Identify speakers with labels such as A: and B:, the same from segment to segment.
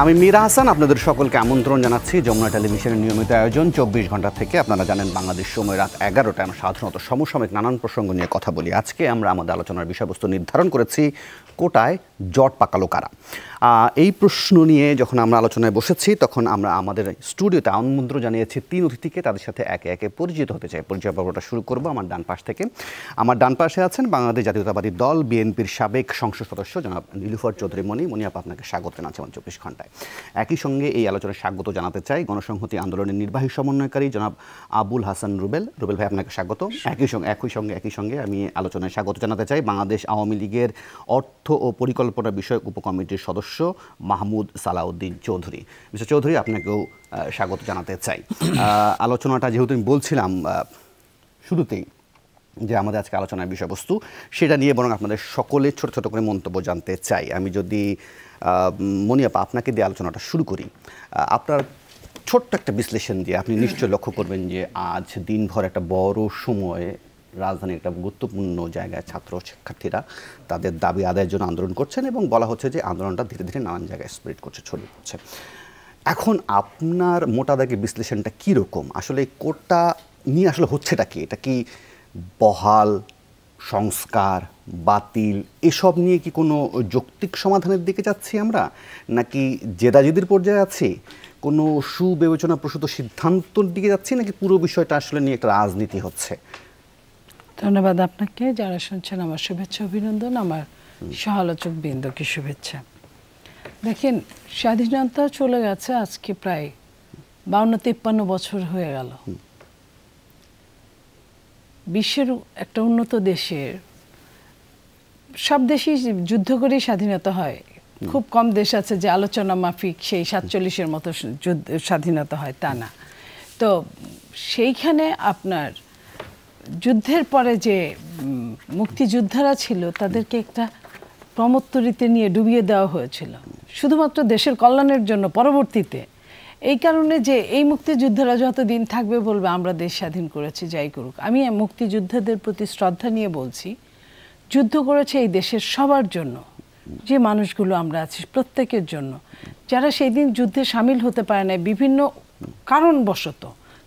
A: আমি মীরা হাসান আপনাদের সকলকে আমন্ত্রণ জানাচ্ছি যমুনা টেলিভিশনের নিয়মিত আয়োজন 24 ঘন্টা থেকে। আপনারা জানেন বাংলাদেশ সময় রাত 11টায় আমরা সাধারণত সমসাময়িক নানান প্রসঙ্গ নিয়ে কথা বলি। আজকে আমরা আমাদের আলোচনার বিষয়বস্তু নির্ধারণ করেছি কোটায় জট পাকালো কারা। এই প্রশ্ন নিয়ে যখন আমরা আলোচনায় বসেছি তখন আমরা আমাদের স্টুডিওতে আমন্ত্রণ জানিয়েছি 3 অতিথিকে। তাদের সাথে একে একে পরিচিত হতে চাই। পরিচয় পর্বটা শুরু করব আমার ডান পাশ থেকে। আমার ডান পাশে আছেন বাংলাদেশ জাতীয়তাবাদী দল বিএনপির সাবেক সংসদ সদস্য জনাব নীলুফার চৌধুরী মনি আপা, আপনাকে স্বাগত জানাচ্ছি 24 ঘন্টায়। একই সঙ্গে এই আলোচনায় স্বাগত জানাতে চাই গণসংহতি আন্দোলনের নির্বাহী সমন্বয়কারী জনাব আবুল হাসান রুবেল ভাই, আপনাকে স্বাগত। একই সঙ্গে আমি আলোচনায় স্বাগত জানাতে চাই বাংলাদেশ আওয়ামী লীগের অর্থ ও পরিকল্পনা বিষয়ক উপকমিটির সদস্য মাহমুদ সালাউদ্দিন চৌধুরী। মিস্টার চৌধুরী, আপনাকেও স্বাগত জানাতে চাই। আলোচনাটা যেহেতু আমি বলছিলাম শুরুতেই যে আমাদের আজকে আলোচনার বিষয়বস্তু, সেটা নিয়ে বরং আপনাদের সকলে ছোট ছোট করে মন্তব্য জানতে চাই। আমি যদি মনিয়াপা আপনাকে দিয়ে আলোচনাটা শুরু করি, আপনার ছোট্ট একটা বিশ্লেষণ দিয়ে আপনি নিশ্চয় লক্ষ্য করবেন যে আজ দিনভর একটা বড় সময়ে রাজধানীর একটা গুরুত্বপূর্ণ জায়গায় ছাত্র শিক্ষার্থীরা তাদের দাবি আদায়ের জন্য আন্দোলন করছেন এবং বলা হচ্ছে যে আন্দোলনটা ধীরে ধীরে নানান জায়গায় স্প্রেড করছে, ছড়িয়ে পড়ছে। এখন আপনার মোটা দাগে বিশ্লেষণটা কীরকম? আসলে কোটা নিয়ে আসলে হচ্ছেটা কি? এটা কি বহাল, সংস্কার, বাতিল এসব নিয়ে কি কোনো যৌক্তিক সমাধানের দিকে যাচ্ছি আমরা, নাকি জেদাজেদির পর্যায়ে আছি, কোনো সুবিবেচনা প্রসূত সিদ্ধান্তর দিকে যাচ্ছি, নাকি পুরো বিষয়টা আসলে নিয়ে একটা রাজনীতি হচ্ছে?
B: ধন্যবাদ আপনাকে। যারা শুনছেন আমার শুভেচ্ছা অভিনন্দন, আমার সহালোচক বৃন্দকে শুভেচ্ছা। দেখেন, স্বাধীনতা চলে গেছে আজকে প্রায় 52-53 বছর হয়ে গেল। বিশ্বের একটা উন্নত দেশের সব দেশই যুদ্ধ করেই স্বাধীনতা হয়। খুব কম দেশ আছে যে আলোচনা মাফিক সেই 47-এর মতো স্বাধীনতা হয়, তা না। তো সেইখানে আপনার যুদ্ধের পরে যে মুক্তিযোদ্ধারা ছিল তাদেরকে একটা প্রমত্তরিতে নিয়ে ডুবিয়ে দেওয়া হয়েছিল শুধুমাত্র দেশের কল্যাণের জন্য। পরবর্তীতে এই কারণে যে এই মুক্তিযোদ্ধারা যতদিন থাকবে বলবে আমরা দেশ স্বাধীন করেছি, যাই করুক। আমি মুক্তিযোদ্ধাদের প্রতি শ্রদ্ধা নিয়ে বলছি, যুদ্ধ করেছে এই দেশের সবার জন্য, যে মানুষগুলো আমরা আছি প্রত্যেকের জন্য। যারা সেই দিন যুদ্ধে সামিল হতে পারে না বিভিন্ন কারণবশত,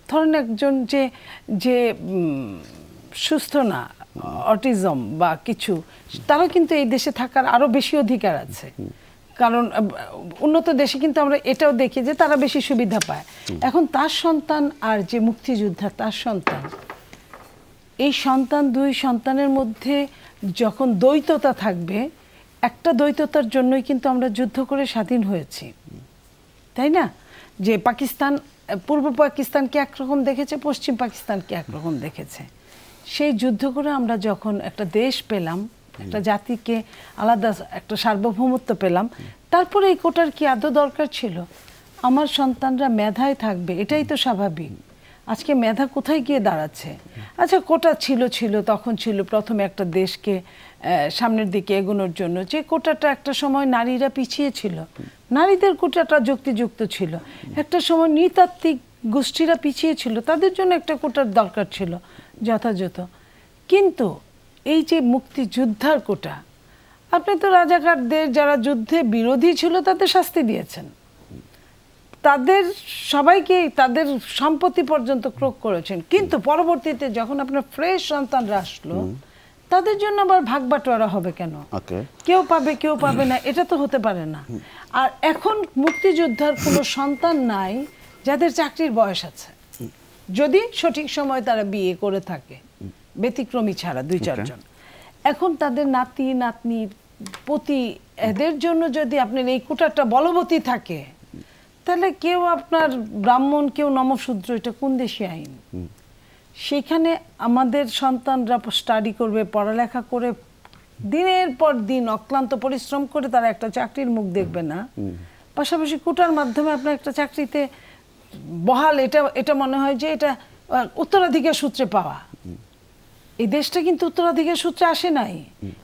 B: ধরেন একজন যে সুস্থ না, অটিজম বা কিছু, তারা কিন্তু এই দেশে থাকার আরো বেশি অধিকার আছে। কারণ উন্নত দেশে কিন্তু আমরা এটাও দেখি যে তারা বেশি সুবিধা পায়। এখন তার সন্তান আর যে মুক্তিযোদ্ধা তার সন্তান, এই সন্তান, দুই সন্তানের মধ্যে যখন দ্বৈততা থাকবে, একটা দ্বৈততার জন্যই কিন্তু আমরা যুদ্ধ করে স্বাধীন হয়েছি, তাই না? যে পাকিস্তান, পূর্ব পাকিস্তানকে একরকম দেখেছে, পশ্চিম পাকিস্তানকে একরকম দেখেছে। সেই যুদ্ধ করে আমরা যখন একটা দেশ পেলাম, একটা জাতিকে আলাদা একটা সার্বভৌমত্ব পেলাম, তারপরে এই কোটার কি আদৌ দরকার ছিল? আমার সন্তানরা মেধায় থাকবে, এটাই তো স্বাভাবিক। আজকে মেধা কোথায় গিয়ে দাঁড়াচ্ছে? আচ্ছা, কোটা ছিল তখন ছিল প্রথমে একটা দেশকে সামনের দিকে এগোনোর জন্য, যে কোটাটা একটা সময় নারীরা পিছিয়ে ছিল, নারীদের কোটাটা যুক্তিযুক্ত ছিল। একটা সময় নৃতাত্ত্বিক গোষ্ঠীরা পিছিয়ে ছিল, তাদের জন্য একটা কোটার দরকার ছিল যথাযথ। কিন্তু এই যে মুক্তিযোদ্ধার কোটা, আপনি তো রাজাকারদের যারা যুদ্ধে বিরোধী ছিল তাদের শাস্তি দিয়েছেন, তাদের সবাইকে তাদের সম্পত্তি পর্যন্ত ক্রোক করেছেন। কিন্তু পরবর্তীতে যখন আপনার ফ্রেশ সন্তানরা আসলো, তাদের জন্য আবার ভাগ বাটোয়ারা হবে কেন? কেউ পাবে কেউ পাবে না, এটা তো হতে পারে না। আর এখন মুক্তিযোদ্ধার কোনো সন্তান নাই যাদের চাকরির বয়স আছে, যদি সঠিক সময় তারা বিয়ে করে থাকে, ব্যতিক্রমী ছাড়া 2-4 জন। এখন তাদের নাতি নাতনির পতি, এদের জন্য যদি আপনার এই কোটাটা বলবতী থাকে, তাহলে কেউ আপনার ব্রাহ্মণ, কেউ নমশূদ্র, এটা কোন দেশি আইন? সেখানে আমাদের সন্তানরা স্টাডি করবে, পড়ালেখা করে দিনের পর দিন অক্লান্ত পরিশ্রম করে তারা একটা চাকরির মুখ দেখবে না, পাশাপাশি কোটার মাধ্যমে আপনার একটা চাকরিতে বহাল, এটা মনে হয় যে এটা উত্তরাধিকার সূত্রে পাওয়া। এই দেশটা কিন্তু উত্তরাধিকার সূত্রে আসে নাই,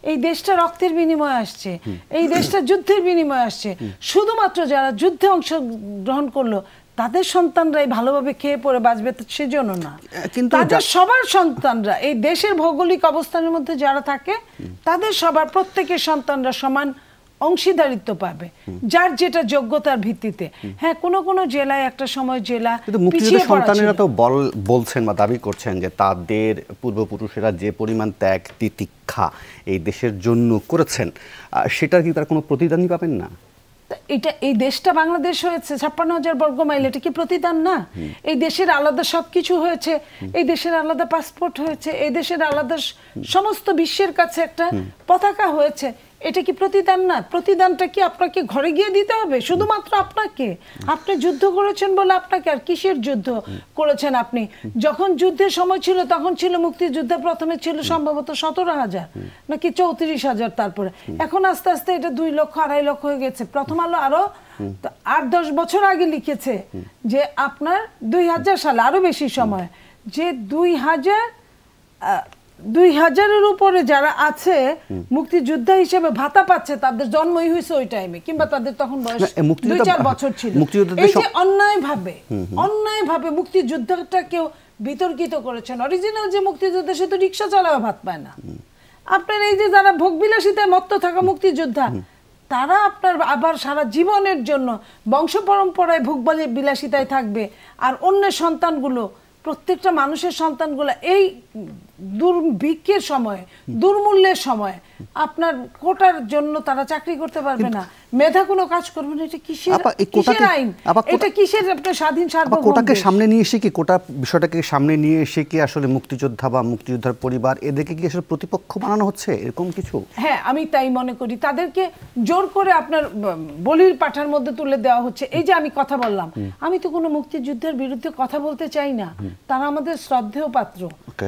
B: এই দেশটা রক্তের বিনিময়ে আসছে, এই দেশটা যুদ্ধের বিনিময়ে আসছে। শুধুমাত্র যারা যুদ্ধে অংশগ্রহণ করলো তাদের সন্তানরাই ভালোভাবে খেয়ে পড়ে বাঁচবে সেজন্য না, তাদের সবার সন্তানরা, এই দেশের ভৌগোলিক অবস্থানের মধ্যে যারা থাকে তাদের সবার প্রত্যেকের সন্তানরা সমান অংশীদারিত্ব পাবে যার যেটা যোগ্যতার ভিত্তিতে। হ্যাঁ, কোনো কোনো জেলায় একটা সময় জেলা
A: মুক্তিযুদ্ধের সন্তানেরা তো বলছেন বা দাবি করছেন যে তাদের পূর্বপুরুষেরা যে পরিমাণ ত্যাগ তিতিক্ষা এই দেশের জন্য করেছেন, সেটার কি তার কোনো প্রতিদানই পাবেন না?
B: এটা এই দেশটা বাংলাদেশ হয়েছে 56,000 বর্গ মাইল, এটা কি প্রতিদান না? এই দেশের আলাদা সবকিছু হয়েছে, এই দেশের আলাদা পাসপোর্ট হয়েছে, এই দেশের আলাদা সমস্ত বিশ্বের কাছে একটা পতাকা হয়েছে, এটা কি প্রতিদান না? প্রতিদানটা কি আপনাকে ঘরে গিয়ে দিতে হবে শুধুমাত্র আপনাকে? আপনি যুদ্ধ করেছেন বলে আপনাকে, আর কিসের যুদ্ধ করেছেন আপনি? যখন যুদ্ধের সময় ছিল তখন ছিল মুক্তিযুদ্ধে প্রথমে ছিল সম্ভবত 17,000 নাকি 34,000, তারপরে এখন আস্তে আস্তে এটা 2 লক্ষ 2.5 লক্ষ হয়ে গেছে। প্রথম আলো আরো 8-10 বছর আগে লিখেছে যে আপনার 2000 সালে, আরো বেশি সময়, যে 2000-এর উপরে যারা আছে মুক্তিযোদ্ধা হিসেবে ভাতা পাচ্ছে, তাদের জন্মই হয়েছে ওই টাইমে, কিংবা তাদের তখন বয়স 2-4 বছর ছিল। এই যে অন্যায়ভাবে মুক্তিযুদ্ধটা কেউ বিতর্কিত করেছেন। অরিজিনাল যে মুক্তিযোদ্ধা সে তো রিক্সা চালাও ভাত পায় না। আপনার এই যে যারা ভোগবিলাসিতায় মত্ত থাকা মুক্তিযোদ্ধা, তারা আপনার আবার সারা জীবনের জন্য বংশ পরম্পরায় ভোগ বিলাসিতায় থাকবে, আর অন্যের সন্তানগুলো, প্রত্যেকটা মানুষের সন্তানগুলো এই দুর্ভিক্ষের সময়, দুর্মূল্যের সময় আপনার কোটার জন্য তারা চাকরি করতে পারবে না, মেধা কোনো কাজ করবে না। এটা কিসের আইন? এটা কিসের আপনার স্বাধীন সার্বভৌম?
A: কোটাকে সামনে নিয়ে এসে কি, কোটা বিষয়টাকে সামনে নিয়ে এসে কি আসলে মুক্তিযোদ্ধা বা মুক্তিযোদ্ধার পরিবার এদেরকে কি আসলে প্রতিপক্ষ বানানো হচ্ছে, এরকম কিছু?
B: হ্যাঁ, আমি তাই মনে করি। তাদেরকে জোর করে আপনার বলির পাঠার মধ্যে তুলে দেওয়া হচ্ছে। এই যে আমি কথা বললাম, আমি তো কোনো মুক্তিযুদ্ধের বিরুদ্ধে কথা বলতে চাই না, তারা আমাদের শ্রদ্ধেয় পাত্র,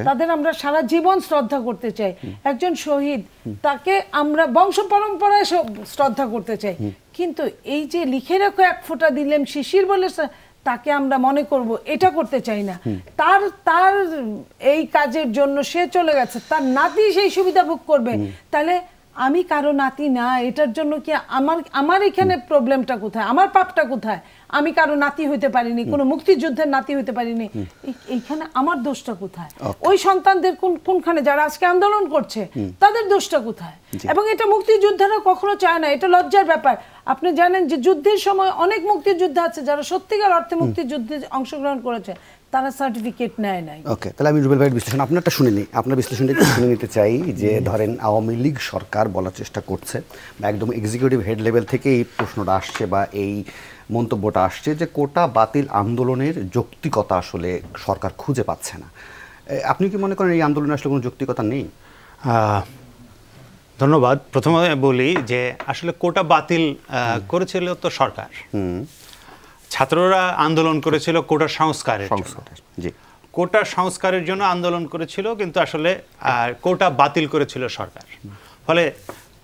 B: তাদের আমরা সারা জীবন শ্রদ্ধা করতে চাই। একজন শহীদ, তাকে আমরা বংশ পরম্পরায় শ্রদ্ধা করতে চাই, কিন্তু এই যে লিখে রাখো 1 ফোঁটা দিলেম শিশির বলে তাকে আমরা মনে করব, এটা করতে চাই না। তার এই কাজের জন্য সে চলে গেছে, তার নাতি সেই সুবিধা ভোগ করবে। তাহলে আমি কারো নাতি না, এটার জন্য কি আমার এখানে প্রবলেমটা কোথায়, আমার পাপটা কোথায়? আমি কারো নাতি হইতে পারিনি, কোনো মুক্তিযুদ্ধের নাতি হইতে পারিনি, এইখানে আমার দোষটা কোথায়? ওই সন্তানদের কোনখানে যারা আজকে আন্দোলন করছে তাদের দোষটা কোথায়? এবং এটা মুক্তিযোদ্ধারা কখনো চায় না, এটা লজ্জার ব্যাপার। আপনি জানেন যে যুদ্ধের সময় অনেক মুক্তিযোদ্ধা আছে যারা সত্যিকার অর্থে মুক্তিযুদ্ধে অংশগ্রহণ করেছে, তারা সার্টিফিকেট নেয় নাই।
A: ওকে, তাহলে আমি রুবেল ভাইয়ের বিশ্লেষণ আপনারটা শুনে নিই, আপনার বিশ্লেষণটা একটু শুনে নিতে চাই। যে ধরেন আওয়ামী লীগ সরকার বলার চেষ্টা করছে, বা একদম এক্সিকিউটিভ হেড লেভেল থেকে এই প্রশ্নটা আসছে বা এই মন্তব্যটা আসছে যে কোটা বাতিল আন্দোলনের যৌক্তিকতা আসলে সরকার খুঁজে পাচ্ছে না। আপনি কি মনে করেন এই আন্দোলনে আসলে কোনো যৌক্তিকতা নেই?
C: ধন্যবাদ। প্রথমে বলি যে আসলে কোটা বাতিল করেছিল তো সরকার, ছাত্ররা আন্দোলন করেছিল কোটা সংস্কারের জন্য। জি, কোটা সংস্কারের জন্য আন্দোলন করেছিল, কিন্তু আসলে কোটা বাতিল করেছিল সরকার। ফলে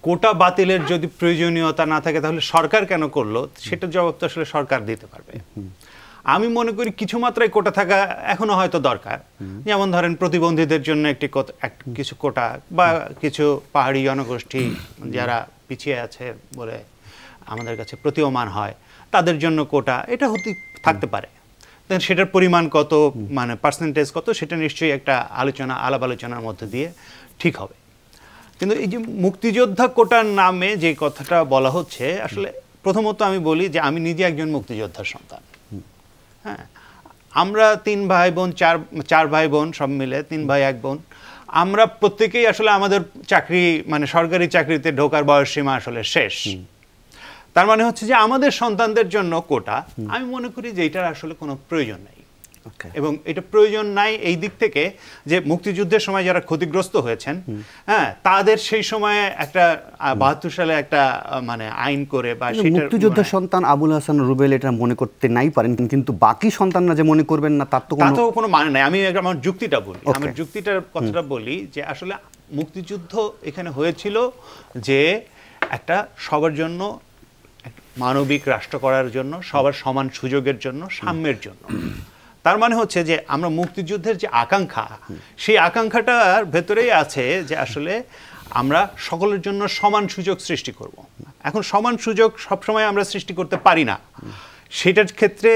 C: কোটা বাতিলের যদি প্রয়োজনীয়তা না থাকে তাহলে সরকার কেন করলো, সেটার জবাব তো আসলে সরকার দিতে পারবে। আমি মনে করি কিছু মাত্রায় কোটা থাকা এখনো হয়তো দরকার। যেমন ধরেন প্রতিবন্ধীদের জন্য কিছু কোটা, বা কিছু পাহাড়ি জনগোষ্ঠী যারা পিছিয়ে আছে বলে আমাদের কাছে প্রতীয়মান হয়, তাদের জন্য কোটা, এটা থাকতে পারে। সেটার পরিমাণ কত, মানে পার্সেন্টেজ কত, সেটা নিশ্চয়ই একটা আলাপ আলোচনার মধ্যে দিয়ে ঠিক হবে। কিন্তু এই যে মুক্তিযোদ্ধা কোটার নামে যে কথাটা বলা হচ্ছে, আসলে প্রথমত আমি বলি যে আমি নিজে একজন মুক্তিযোদ্ধার সন্তান। হ্যাঁ, আমরা 3 ভাই বোন, 4 ভাই বোন, সব মিলে 3 ভাই 1 বোন। আমরা প্রত্যেকেই আসলে আমাদের চাকরি, মানে সরকারি চাকরিতে ঢোকার বয়সসীমা আসলে শেষ। তার মানে হচ্ছে যে আমাদের সন্তানদের জন্য কোটা, আমি মনে করি যে এটার আসলে কোনো প্রয়োজন নেই। এবং এটা প্রয়োজন নাই এই দিক থেকে যে মুক্তিযুদ্ধের সময় যারা ক্ষতিগ্রস্ত হয়েছেন, হ্যাঁ, তাদের সেই সময়ে একটা 72 সালে একটা মানে আইন করে, বা
A: মুক্তিযোদ্ধার সন্তান আবুল হাসান রুবেল এটা মনে করতে নাই পারেন, কিন্তু বাকি সন্তানরা যে মনে করবেন না তার তো
C: কোনো মানে নাই। আমি আমার যুক্তিটা বলি, আমার যুক্তিটার কথাটা বলি যে আসলে মুক্তিযুদ্ধ এখানে হয়েছিল যে একটা সবার জন্য মানবিক রাষ্ট্র করার জন্য, সবার সমান সুযোগের জন্য, সাম্যের জন্য। তার মানে হচ্ছে যে আমরা মুক্তিযুদ্ধের যে আকাঙ্ক্ষা, সেই আকাঙ্ক্ষাটার ভেতরেই আছে যে আসলে আমরা সকলের জন্য সমান সুযোগ সৃষ্টি করব। এখন সমান সুযোগ সবসময় আমরা সৃষ্টি করতে পারি না। সেটার ক্ষেত্রে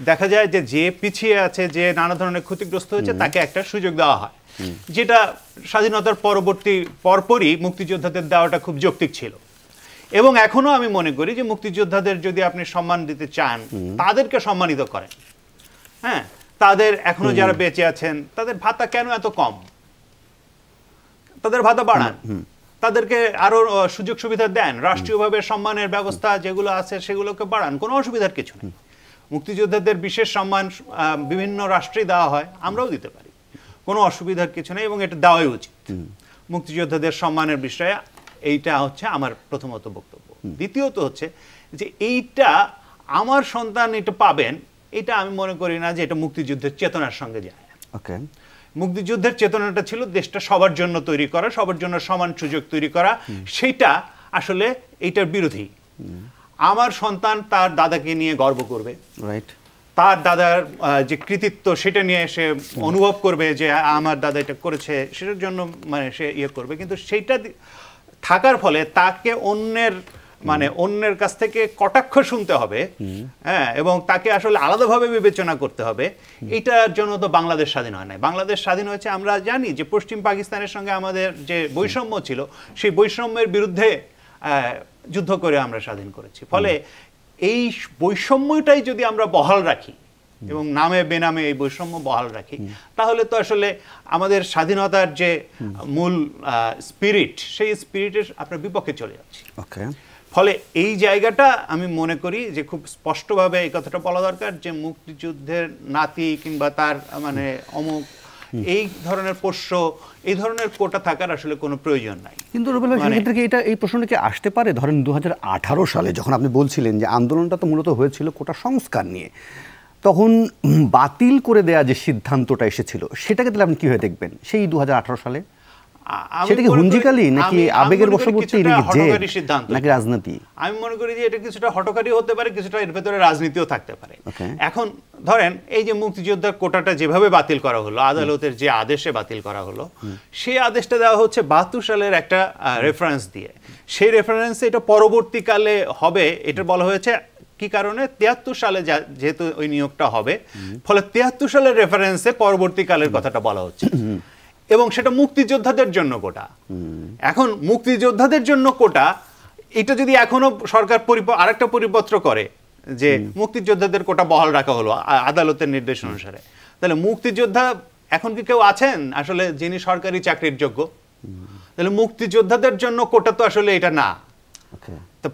C: দেখা যায় যে পিছিয়ে আছে, যে নানা ধরনের ক্ষতিগ্রস্ত হয়েছে, তাকে একটা সুযোগ দেওয়া হয়, যেটা স্বাধীনতার পরপরই মুক্তিযোদ্ধাদের দেওয়াটা খুব যৌক্তিক ছিল। এবং এখনো আমি মনে করি যে মুক্তিযোদ্ধাদের যদি আপনি সম্মান দিতে চান তাদেরকে সম্মানিত করেন। হ্যাঁ, তাদের এখনো যারা বেঁচে আছেন তাদের ভাতা কেন এত কম, তাদের ভাতা বাড়ান, তাদেরকে আরো সুযোগ সুবিধা দেন, রাষ্ট্রীয়ভাবে সম্মানের ব্যবস্থা যেগুলো আছে সেগুলোকে বাড়ান, কোনো অসুবিধার কিছু নেই। মুক্তিযোদ্ধাদের বিশেষ সম্মান বিভিন্ন রাষ্ট্রেই দেওয়া হয়, আমরাও দিতে পারি, কোনো অসুবিধার কিছু নেই এবং এটা দেওয়াই উচিত। মুক্তিযোদ্ধাদের সম্মানের বিষয়ে এইটা হচ্ছে আমার প্রথমত বক্তব্য। দ্বিতীয়ত হচ্ছে যে এইটা আমার সন্তান এটা পাবেন, এটা আমি মনে করি না যে এটা মুক্তিযুদ্ধের চেতনার সঙ্গে যায়।
A: ওকে,
C: মুক্তিযুদ্ধের চেতনাটা ছিল দেশটা সবার জন্য তৈরি করা, সবার জন্য সমান সুযোগ তৈরি করা, সেটা আসলে এইটার বিরোধী। আমার সন্তান তার দাদাকে নিয়ে গর্ব করবে, রাইট, তার দাদার যে কৃতিত্ব সেটা নিয়ে সে অনুভব করবে যে আমার দাদা এটা করেছে, সেটার জন্য মানে সে ইয়ে করবে। কিন্তু সেইটা থাকার ফলে তাকে অন্যের কাছ থেকে কটাক্ষ শুনতে হবে, হ্যাঁ, এবং তাকে আসলে আলাদাভাবে বিবেচনা করতে হবে। এটার জন্য তো বাংলাদেশ স্বাধীন হয় নাই। বাংলাদেশ স্বাধীন হয়েছে, আমরা জানি যে পশ্চিম পাকিস্তানের সঙ্গে আমাদের যে বৈষম্য ছিল সেই বৈষম্যের বিরুদ্ধে যুদ্ধ করে আমরা স্বাধীন করেছি। ফলে এই বৈষম্যটাই যদি আমরা বহাল রাখি এবং নামে বেনামে এই বৈষম্য বহাল রাখি, তাহলে তো আসলে আমাদের স্বাধীনতার যে মূল স্পিরিট, সেই স্পিরিটের আপনার বিপক্ষে চলে যাচ্ছে।
A: ওকে,
C: ফলে এই জায়গাটা আমি মনে করি যে খুব স্পষ্টভাবে এই কথাটা বলা দরকার যে মুক্তিযুদ্ধের নাতি কিংবা তার মানে অমুক এই ধরনের পোষ্য, এই ধরনের কোটা থাকার আসলে কোনো প্রয়োজন নাই।
A: কিন্তু রুবেল ভাই, সেক্ষেত্রে কি এই প্রশ্নটা কি আসতে পারে? ধরেন 2018 সালে যখন আপনি বলছিলেন যে আন্দোলনটা তো মূলত হয়েছিল কোটা সংস্কার নিয়ে, তখন বাতিল করে দেয়া যে সিদ্ধান্তটা এসেছিল সেটাকে তাহলে আপনি কিভাবে দেখবেন সেই 2018 সালে? সেটা কি হুঞ্জিকালি নাকি আবেগের বশবর্তী নাকি রাজনীতি?
C: আমি মনে করি যে এটা কিছুটা হঠকারী হতে পারে, কিছুটা এর ভেতরে রাজনীতিও থাকতে পারে। এখন ধরেন এই যে মুক্তিযোদ্ধার কোটাটা যেভাবে বাতিল করা হলো, আদালতের যে আদেশে বাতিল করা হলো, সেই আদেশটা দেওয়া হচ্ছে 72 সালের একটা রেফারেন্স দিয়ে। সেই রেফারেন্সে এটা পরবর্তীকালে হবে, এটা বলা হয়েছে কি কারণে, 73 সালে যেহেতু ওই নিয়োগটা হবে, ফলে 73 সালের রেফারেন্সে পরবর্তীকালের কথাটা বলা হচ্ছে এবং সেটা মুক্তিযোদ্ধাদের জন্য কোটা। এখন মুক্তিযোদ্ধাদের জন্য কোটা, এটা যদি এখনো সরকার আরেকটা পরিপত্র করে যে মুক্তিযোদ্ধাদের কোটা বহাল রাখা হলো আদালতের নির্দেশ অনুসারে, তাহলে মুক্তিযোদ্ধা এখন কি কেউ আছেন আসলে যিনি সরকারি চাকরির যোগ্য? তাহলে মুক্তিযোদ্ধাদের জন্য কোটা তো আসলে এটা না।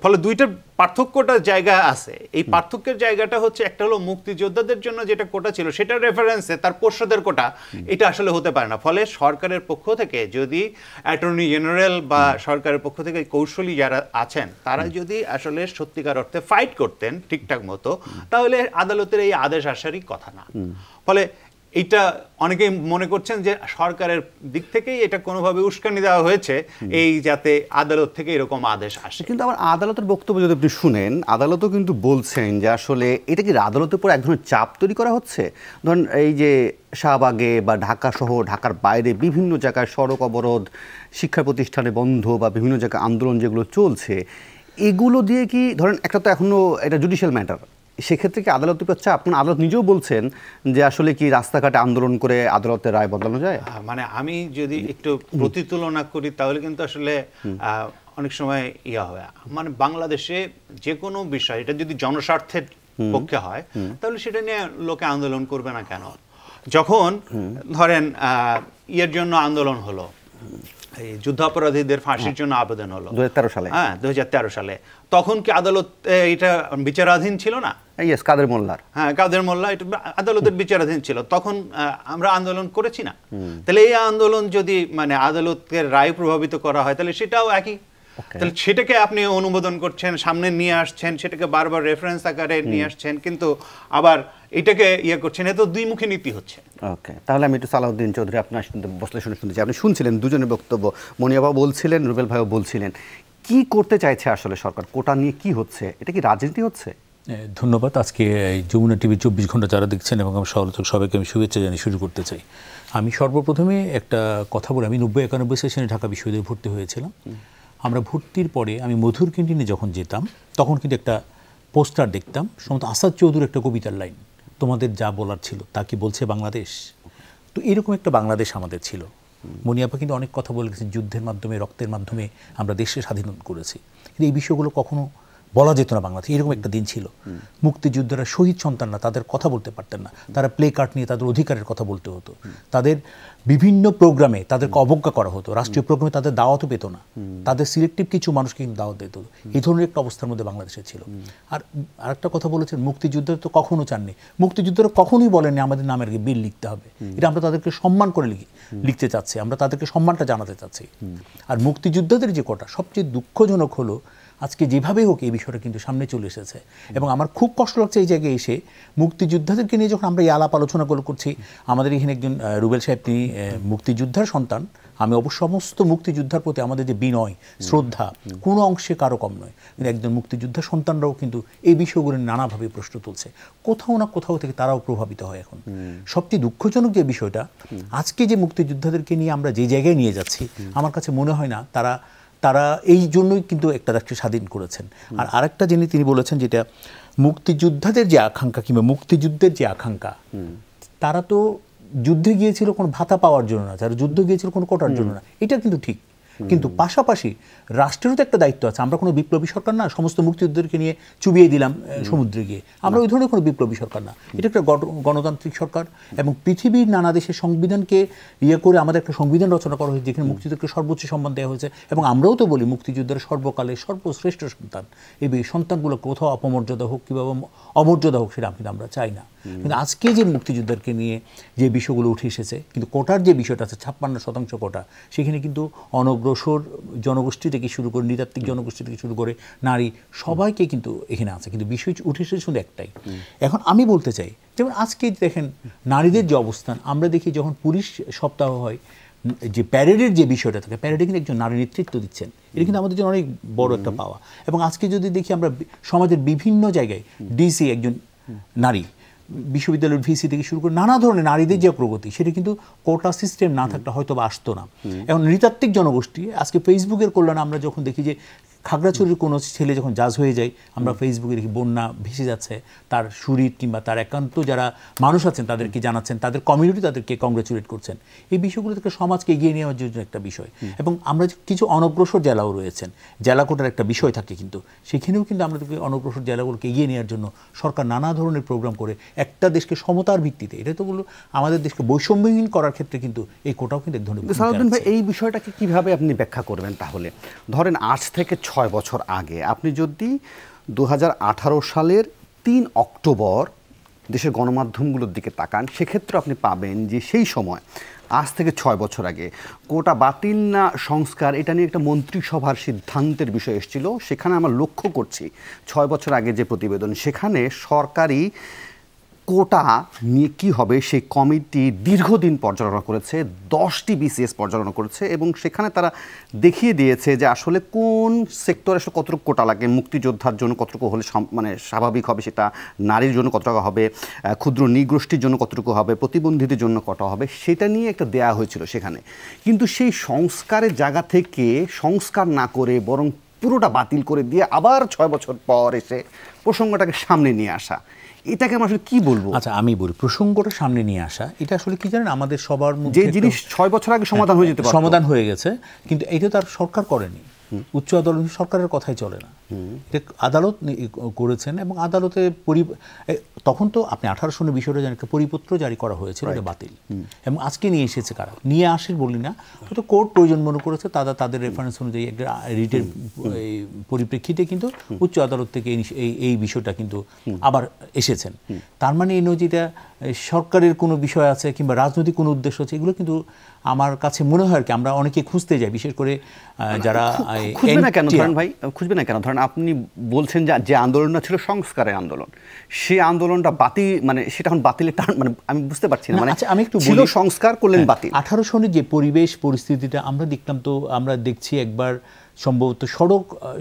C: ফলে দুইটার পার্থক্যটা জায়গা আছে। এই পার্থক্যের জায়গাটা হচ্ছে একটা হলো মুক্তিযোদ্ধাদের জন্য যেটা কোটা ছিল সেটা রেফারেন্সে তার পোষ্যদের কোটা, এটা আসলে হতে পারে না। ফলে সরকারের পক্ষ থেকে যদি অ্যাটর্নি জেনারেল বা সরকারের পক্ষ থেকে কৌশলী যারা আছেন তারা যদি আসলে সত্যিকার অর্থে ফাইট করতেন ঠিকঠাক মতো, তাহলে আদালতের এই আদেশ আসারই কথা না। ফলে এটা অনেকেই মনে করছেন যে সরকারের দিক থেকেই এটা কোনোভাবে উস্কানি দেওয়া হয়েছে এই যাতে আদালত থেকে এরকম আদেশ আসে।
A: কিন্তু আবার আদালতের বক্তব্য যদি আপনি শুনেন, আদালতও কিন্তু বলছেন যে আসলে এটা কি আদালতের উপর এক ধরনের চাপ তৈরি করা হচ্ছে। ধরুন এই যে শাহবাগে বা ঢাকা সহ ঢাকার বাইরে বিভিন্ন জায়গায় সড়ক অবরোধ, শিক্ষা প্রতিষ্ঠানে বন্ধ বা বিভিন্ন জায়গায় আন্দোলন যেগুলো চলছে, এগুলো দিয়ে কি ধরেন একটা তো এখনো এটা জুডিশিয়াল ম্যাটার, সেক্ষেত্রে কি আদালতের উপর চাপ? আদালত নিজেও বলছেন যে আসলে কি রাস্তাঘাটে আন্দোলন করে আদালতের রায় বদলানো যায়?
C: মানে আমি যদি একটু প্রতিতুলনা করি তাহলে কিন্তু আসলে অনেক সময় ইয়া হয়, মানে বাংলাদেশে যে কোনো বিষয় এটা যদি জনস্বার্থের পক্ষে হয় তাহলে সেটা নিয়ে লোকে আন্দোলন করবে না কেন? যখন ধরেন ইয়ের জন্য আন্দোলন হলো, এই যুদ্ধাপরাধীদের ফাঁসির জন্য আবেদন হলো
A: 2013 সালে,
C: হ্যাঁ 2013 সালে, তখন কি আদালত এটা বিচারাধীন ছিল না?
A: কাদের মোল্লার,
C: হ্যাঁ কাদের মোল্লা, এটা আদালতের বিচারাধীন ছিল। তখন আমরা আন্দোলন করেছি না? তাহলে এই আন্দোলন যদি মানে আদালতের রায় প্রভাবিত করা হয় তাহলে সেটাও একই। তাহলে সেটাকে আপনি অনুমোদন করছেন, সামনে নিয়ে আসছেন, সেটাকে বারবার রেফারেন্স আকারে নিয়ে আসছেন, কিন্তু আবার এটাকে ইয়ে করছেন, এত দুই মুখী নীতি হচ্ছে।
A: ওকে, তাহলে আমি একটু সালাউদ্দিন চৌধুরী আপনার বিশ্লেষণ শুনতেছি। আপনি শুনছিলেন দুজনের বক্তব্য, মনিয়াবা বলছিলেন, রুবেল ভাইও বলছিলেন, কি করতে চাইছে আসলে সরকার? কোটা নিয়ে কি হচ্ছে? এটা কি রাজনীতি হচ্ছে?
D: ধন্যবাদ। আজকে যমুনা টিভি 24 ঘন্টা যারা দেখছেন এবং আমার সহযোগ সবাইকে আমি শুভেচ্ছা জানিয়ে শুরু করতে চাই। আমি সর্বপ্রথমে একটা কথা বলি, আমি 90-91 সেশনে ঢাকা বিশ্ববিদ্যালয়ে ভর্তি হয়েছিলাম। আমরা ভর্তির পরে আমি মধুর ক্যান্টিনে যখন যেতাম তখন কিন্তু একটা পোস্টার দেখতাম, সম্ভবত আসাদ চৌধুরীর একটা কবিতার লাইন, তোমাদের যা বলার ছিল তা কি বলছে বাংলাদেশ। তো এরকম একটা বাংলাদেশ আমাদের ছিল। মনিয়াপা কিন্তু অনেক কথা বলে গেছেন, যুদ্ধের মাধ্যমে, রক্তের মাধ্যমে আমরা দেশে স্বাধীন করেছি, কিন্তু এই বিষয়গুলো কখনো বলা যেত না বাংলাদেশে। এরকম একটা দিন ছিল, মুক্তিযোদ্ধারা শহীদ সন্তানরা তাদের কথা বলতে পারতেন না, তারা প্লে কার্ড নিয়ে তাদের অধিকারের কথা বলতে হতো, তাদের বিভিন্ন প্রোগ্রামে তাদেরকে অবজ্ঞা করা হতো, রাষ্ট্রীয় প্রোগ্রামে তাদের দাওয়াতও পেত না, তাদের সিলেক্টিভ কিছু মানুষকে কিন্তু দাওয়াত দিত। এই ধরনের একটা অবস্থার মধ্যে বাংলাদেশে ছিল। আর আরেকটা কথা বলেছেন, মুক্তিযুদ্ধরা তো কখনো চাননি, মুক্তিযুদ্ধরা কখনোই বলেননি আমাদের নামের বিল লিখতে হবে, এটা আমরা তাদেরকে সম্মান করে লিখতে চাচ্ছি, আমরা তাদেরকে সম্মানটা জানাতে চাচ্ছি। আর মুক্তিযোদ্ধাদের যে কোটা, সবচেয়ে দুঃখজনক হলো আজকে যেভাবে হোক এই বিষয়টা কিন্তু সামনে চলে এসেছে। এবং আমার খুব কষ্ট লাগছে এই জায়গায় এসে, মুক্তিযোদ্ধাদেরকে নিয়ে যখন আমরা এই আলাপ আলোচনা করছি, আমাদের এখানে একজন রুবেল সাহেব, তিনি মুক্তিযোদ্ধার সন্তান। আমি অবশ্য সমস্ত মুক্তিযোদ্ধার প্রতি আমাদের যে বিনয়, শ্রদ্ধা, কোনো অংশে কারো কম নয়, কিন্তু একজন মুক্তিযোদ্ধার সন্তানরাও কিন্তু এই বিষয়গুলো নানাভাবে প্রশ্ন তুলছে, কোথাও না কোথাও থেকে তারাও প্রভাবিত হয়। এখন সবচেয়ে দুঃখজনক যে বিষয়টা, আজকে যে মুক্তিযোদ্ধাদেরকে নিয়ে আমরা যে জায়গায় নিয়ে যাচ্ছি, আমার কাছে মনে হয় না তারা এই জন্যই কিন্তু একটা রাষ্ট্র স্বাধীন করেছেন। আর আরেকটা জিনিস তিনি বলেছেন, যেটা মুক্তিযোদ্ধাদের যে আকাঙ্ক্ষা কিংবা মুক্তিযুদ্ধের যে আকাঙ্ক্ষা, তারা তো যুদ্ধে গিয়েছিল কোনো ভাতা পাওয়ার জন্য না, যারা যুদ্ধ গিয়েছিল কোনো কোটার জন্য না, এটা কিন্তু ঠিক। কিন্তু পাশাপাশি রাষ্ট্রেরও তো একটা দায়িত্ব আছে। আমরা কোনো বিপ্লবী সরকার না, সমস্ত মুক্তিযুদ্ধকে নিয়ে চুবিয়ে দিলাম সমুদ্রে গিয়ে, আমরা ওই ধরনের কোনো বিপ্লবী সরকার না। এটা একটা গণতান্ত্রিক সরকার, এবং পৃথিবীর নানা দেশের সংবিধানকে করে আমাদের একটা সংবিধান রচনা করা হয়েছে, যেখানে মুক্তিযুদ্ধকে সর্বোচ্চ সম্মান দেওয়া হয়েছে। এবং আমরাও তো বলি মুক্তিযুদ্ধের সর্বকালে সর্বশ্রেষ্ঠ সন্তান। এই সন্তানগুলো কোথাও অপমর্যাদা হোক কিংবা অমর্যাদা হোক, সেটা কিন্তু আমরা চাই না। কিন্তু আজকে যে মুক্তিযোদ্ধাকে নিয়ে যে বিষয়গুলো উঠে এসেছে, কিন্তু কোটার যে বিষয়টা আছে 56% কোটা, সেখানে কিন্তু অনগ্রসর জনগোষ্ঠী থেকে শুরু করে, নৃতাত্ত্বিক জনগোষ্ঠী থেকে শুরু করে নারী, সবাইকে কিন্তু এখানে আছে। কিন্তু বিষয় উঠে এসেছে শুধু একটাই। এখন আমি বলতে চাই, যেমন আজকে দেখেন নারীদের যে অবস্থান, আমরা দেখি যখন পুলিশ সপ্তাহ হয়, যে প্যারেডের যে বিষয়টা থাকে, প্যারেডে কিন্তু একজন নারী নেতৃত্ব দিচ্ছেন, এটা কিন্তু আমাদের জন্য অনেক বড় একটা পাওয়া। এবং আজকে যদি দেখি আমরা সমাজের বিভিন্ন জায়গায়, ডিসি একজন নারী, বিশ্ববিদ্যালয়ের ভিসি থেকে শুরু করে নানা ধরনের নারীদের যে প্রগতি, সেটা কিন্তু কোটা সিস্টেম না থাকলে হয়তো বা আসতো না। এখন নৃতাত্ত্বিক জনগোষ্ঠী, আজকে ফেসবুকের কল্যাণে আমরা যখন দেখি যে খাগড়াছড়ির কোনো ছেলে যখন জাজ হয়ে যায়, আমরা ফেসবুকে দেখি বন্যা ভেসে যাচ্ছে, তার শরীর কিংবা তার একান্ত যারা মানুষ আছেন তাদেরকে জানাচ্ছেন, তাদের কমিউনিটি তাদেরকে কংগ্রেচুলেট করছেন। এই বিষয়গুলো থেকে সমাজকে এগিয়ে নেওয়ার জন্য একটা বিষয়। এবং আমরা কিছু অনগ্রসর জেলাও রয়েছেন, জেলা কোটার একটা বিষয় থাকে, কিন্তু সেখানেও কিন্তু আমরা অনগ্রসর জেলাগুলোকে এগিয়ে নেওয়ার জন্য সরকার নানা ধরনের প্রোগ্রাম করে একটা দেশকে সমতার ভিত্তিতে, এটা তো বললো আমাদের দেশকে বৈষম্যহীন করার ক্ষেত্রে কিন্তু এই কোটাও কিন্তু এক ধরনের।
A: সালাউদ্দিন ভাই, এই বিষয়টাকে কিভাবে আপনি ব্যাখ্যা করবেন? তাহলে ধরেন আজ থেকে 6 বছর আগে আপনি যদি 2018 সালের 3 অক্টোবর দেশের গণমাধ্যমগুলোর দিকে তাকান, সেক্ষেত্রে আপনি পাবেন যে সেই সময় আজ থেকে 6 বছর আগে কোটা বাতিল না সংস্কার, এটা নিয়ে একটা মন্ত্রিসভার সিদ্ধান্তের বিষয় এসেছিল। সেখানে আমরা লক্ষ্য করছি 6 বছর আগে যে প্রতিবেদন, সেখানে সরকারি কোটা নিয়ে কী হবে সেই কমিটি দীর্ঘদিন পর্যালোচনা করেছে, 10টি বিসিএস পর্যালোচনা করেছে, এবং সেখানে তারা দেখিয়ে দিয়েছে যে আসলে কোন সেক্টরে আসলে কতটুকু কোটা লাগে, মুক্তিযোদ্ধার জন্য কতটুকু হলে মানে স্বাভাবিক হবে, সেটা নারীর জন্য কত টাকা হবে, ক্ষুদ্র নৃগোষ্ঠীর জন্য কতটুকু হবে, প্রতিবন্ধীদের জন্য কত হবে, সেটা নিয়ে একটা দেয়া হয়েছিল সেখানে। কিন্তু সেই সংস্কারের জায়গা থেকে সংস্কার না করে বরং পুরোটা বাতিল করে দিয়ে আবার 6 বছর পর এসে প্রসঙ্গটাকে সামনে নিয়ে আসা, এটাকে আমরা আসলে কি বলবো?
D: আচ্ছা, আমি বলি, প্রসঙ্গটা সামনে নিয়ে আসা, এটা আসলে কি জানেন, আমাদের সবার মধ্যে
A: যে জিনিস 6 বছর আগে সমাধান হয়ে যেতে পারে,
D: সমাধান হয়ে গেছে, কিন্তু এটা তার সরকার করেনি। উচ্চ আদালত সরকারের কথাই চলে না, আদালত করেছেন। এবং আদালতে তখন তো আপনি 18 সনের বিষয়টা জানেন, একটা পরিপত্র জারি করা হয়েছিল, এটা বাতিল। এবং আজকে নিয়ে এসেছে কারা, নিয়ে আসেন বলি না, হয়তো কোর্ট প্রয়োজন মনে করেছে, তাদের রেফারেন্স অনুযায়ী একটা রিটের পরিপ্রেক্ষিতে কিন্তু উচ্চ আদালত থেকে এই বিষয়টা কিন্তু আবার এসেছেন। তার মানে এই নয় যে এটা সরকারের কোনো বিষয় আছে কিংবা রাজনৈতিক কোনো উদ্দেশ্য আছে, এগুলো কিন্তু আমার কাছে মনে হয় আর কি আমরা অনেকে খুঁজতে যাই, বিশেষ করে যারা
A: খুঁজবে না কেন ধরেন ভাই, খুঁজবে না কেন ধরেন আপনি বলছেন যে আন্দোলনটা ছিল সংস্কারের আন্দোলন, সেই আন্দোলনটা বাতিল, মানে সেটা এখন বাতিলের টান, মানে আমি বুঝতে পারছি না। মানে
D: আমি একটু
A: ছিল সংস্কার করলেন বাতিল।
D: 18 সনের যে পরিবেশ পরিস্থিতিটা আমরা দেখলাম, তো আমরা দেখছি একবার সম্ভবত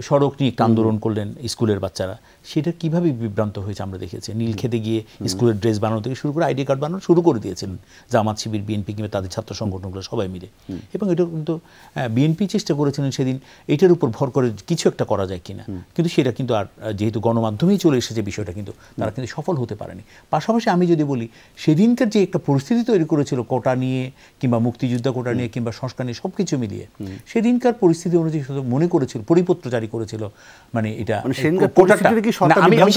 D: সড়ক নিয়ে একটা আন্দোলন করলেন স্কুলের বাচ্চারা, সেটা কিভাবে বিভ্রান্ত হয়েছে আমরা দেখেছি। নীল খেতে গিয়ে স্কুলের ড্রেস বানানো থেকে শুরু করে আইডি কার্ড বানানো শুরু করে দিয়েছিলেন জামাত শিবির, বিএনপি কিংবা তাদের ছাত্র সংগঠনগুলো সবাই মিলে। এবং এটা কিন্তু বিএনপি চেষ্টা করেছিলেন সেদিন এটার উপর ভর করে কিছু একটা করা যায় কিনা, কিন্তু সেটা কিন্তু আর যেহেতু গণমাধ্যমেই চলে এসেছে বিষয়টা, কিন্তু তারা কিন্তু সফল হতে পারেনি। পাশাপাশি আমি যদি বলি সেদিনকার যে একটা পরিস্থিতি তৈরি করেছিল কোটা নিয়ে কিংবা মুক্তিযোদ্ধা কোটা নিয়ে কিংবা সংস্কার নিয়ে সব কিছু মিলিয়ে, সেদিনকার পরিস্থিতি অনুযায়ী মনে করেছিল, পরিপত্র জারি করেছিল, মানে এটা আমি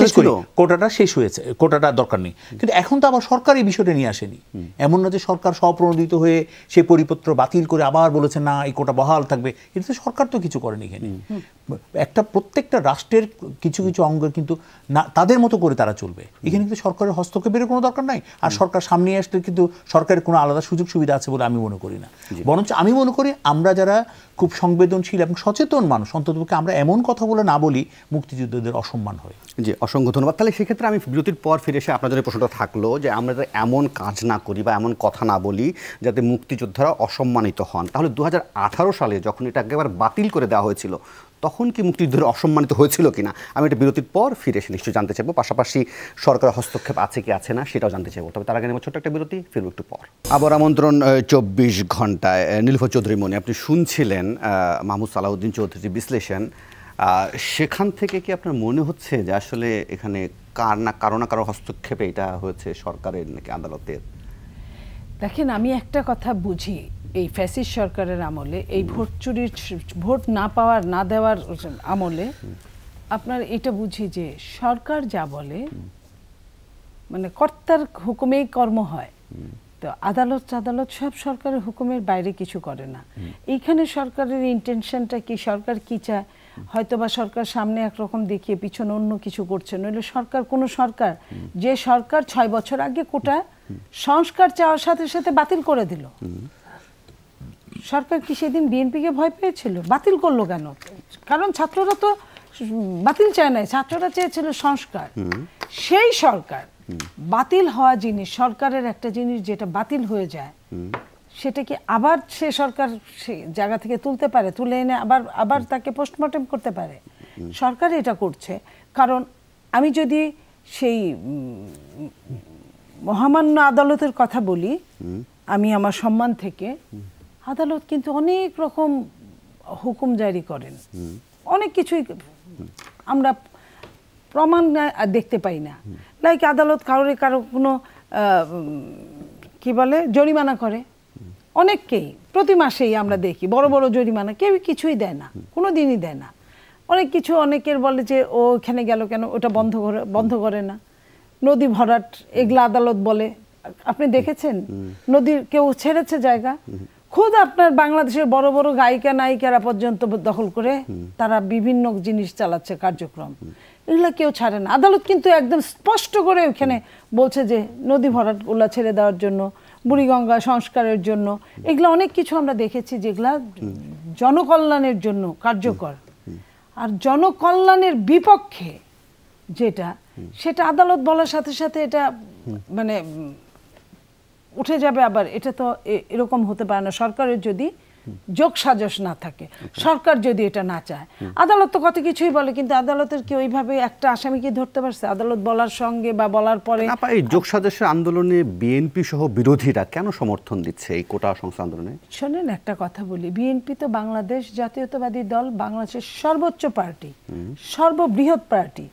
D: শেষ করি, কোটাটা শেষ হয়েছে, কোটাটা দরকার নেই। কিন্তু এখন তো আবার সরকার এই বিষয়টা নিয়ে আসেনি। এমন না যে সরকার স্বপ্রণোদিত হয়ে সেই পরিপত্র বাতিল করে আবার বলেছে না এই কোটা বহাল থাকবে, এটা তো সরকার তো কিছু করেনি। এখানে একটা প্রত্যেকটা রাষ্ট্রের কিছু কিছু অঙ্গের কিন্তু না তাদের মতো করে তারা চলবে, এখানে কিন্তু সরকারের হস্তক্ষেপের কোনো দরকার নাই। আর সরকার সামনে আসলে কিন্তু সরকারের কোনো আলাদা সুযোগ সুবিধা আছে বলে আমি মনে করি না। বরঞ্চ আমি মনে করি আমরা যারা খুব সংবেদনশীল এবং সচেতন মানুষ, অন্ততপক্ষে আমরা এমন কথা বলে না বলি মুক্তিযোদ্ধাদের অসম্মান হয়।
A: জি, অসংখ্য ধন্যবাদ। তাহলে সেক্ষেত্রে আমি বিরতির পর ফিরে এসে আপনাদের প্রশ্নটা থাকলো যে আমরা এমন কাজ না করি বা এমন কথা না বলি যাতে মুক্তিযোদ্ধারা অসম্মানিত হন। তাহলে 2018 সালে যখন এটা একেবারে বাতিল করে দেওয়া হয়েছিল তখন কি মুক্তিযোদ্ধারা অসম্মানিত হয়েছিল কিনা, আমি এটা বিরতির পর ফিরে এসে নিশ্চয়ই জানতে চাইবো। পাশাপাশি সরকারের হস্তক্ষেপ আছে কি আছে না সেটাও জানতে চাইবো। তবে তার আগে নেব ছোট্ট একটা বিরতি, ফিরবো একটু পর। আবার আমন্ত্রণ 24 ঘন্টায়। নীলুফার চৌধুরী মনি, আপনি শুনছিলেন মাহমুদ সালাউদ্দিন চৌধুরীর বিশ্লেষণ। সেখান থেকে কি আপনার মনে হচ্ছে যে আসলে এখানে কারো না কারো হস্তক্ষেপে এটা হয়েছে, সরকারের নাকি আদালতের?
B: দেখেন, আমি একটা কথা বুঝি, এই ফ্যাসিস্ট সরকারের আমলে, এই ভোট চুরির, ভোট না পাওয়ার না দেওয়ার আমলে আপনার এটা বুঝি যে সরকার যা বলে মানে কর্তার হুকুমেই কর্ম হয়। তো আদালত সব সরকারের হুকুমের বাইরে কিছু করে না। এইখানে সরকারের ইন্টেনশনটা কি, সরকার কি চায়, হয়তোবা সরকার সামনে একরকম দেখিয়ে পিছনে অন্য কিছু করছে। নইলে সরকার, কোনো সরকার, যে সরকার 6 বছর আগে কোটা সংস্কার চাওয়ার সাথে সাথে বাতিল করে দিল, সরকার কি সেদিন বিএনপিকে ভয় পেয়েছিল? বাতিল করলো কেন? কারণ ছাত্ররা তো বাতিল চায় নাই, ছাত্ররা চেয়েছিল সংস্কার। সেই সরকার বাতিল হওয়া জিনিস, সরকারের একটা জিনিস যেটা বাতিল হয়ে যায়, সেটা কি আবার সে সরকার সে জায়গা থেকে তুলতে পারে? তুলে এনে আবার তাকে পোস্টমর্টেম করতে পারে? সরকার এটা করছে। কারণ আমি যদি সেই মহামান্য আদালতের কথা বলি, আমি আমার সম্মান থেকে, আদালত কিন্তু অনেক রকম হুকুম জারি করেন, অনেক কিছুই আমরা প্রমাণ দেখতে পাই না। লাইক আদালত কারো কোনো কি বলে জরিমানা করে, অনেককেই প্রতি মাসেই আমরা দেখি বড় বড় জরিমানা, কেউ কিছুই দেয় না, কোনো দিনই দেয় না। অনেক কিছু অনেকের বলে যে ও এখানে গেল কেন, ওটা বন্ধ করে না। নদী ভরাট, এগুলা আদালত বলে, আপনি দেখেছেন নদীর কেউ ছেড়েছে জায়গা? খুদ আপনার বাংলাদেশের বড় বড় গায়িকা নায়িকারা পর্যন্ত দখল করে তারা বিভিন্ন জিনিস চালাচ্ছে, কার্যক্রম, এগুলা কেউ ছাড়ে না। আদালত কিন্তু একদম স্পষ্ট করে ওখানে বলছে যে নদী ভরাটগুলা ছেড়ে দেওয়ার জন্য, বুড়িগঙ্গা সংস্কারের জন্য, এগুলো অনেক কিছু আমরা দেখেছি যেগুলা জনকল্যাণের জন্য কার্যকর। আর জনকল্যাণের বিপক্ষে যেটা, সেটা আদালত বলার সাথে সাথে এটা মানে উঠে যাবে। আবার এটা তো এরকম হতে পারে না, সরকারের যদি যোগ সাজস না থাকে, সরকার যদি এটা না চায়। আদালত তো কত কিছুই বলে, কিন্তু আদালতের কি ওইভাবে একটা আসামিকে ধরতে পারছে? আদালত বলার সঙ্গে বা বলার পরে
A: এই যোগ সাজসের আন্দোলনে বিএনপি সহ বিরোধীরা কেন সমর্থন দিচ্ছে এই কোটা সংস্কার আন্দোলনে?
B: শোনেন, একটা কথা বলি, বিএনপি তো বাংলাদেশ জাতীয়তাবাদী দল, বাংলাদেশের সর্বোচ্চ পার্টি, সর্ববৃহৎ পার্টি।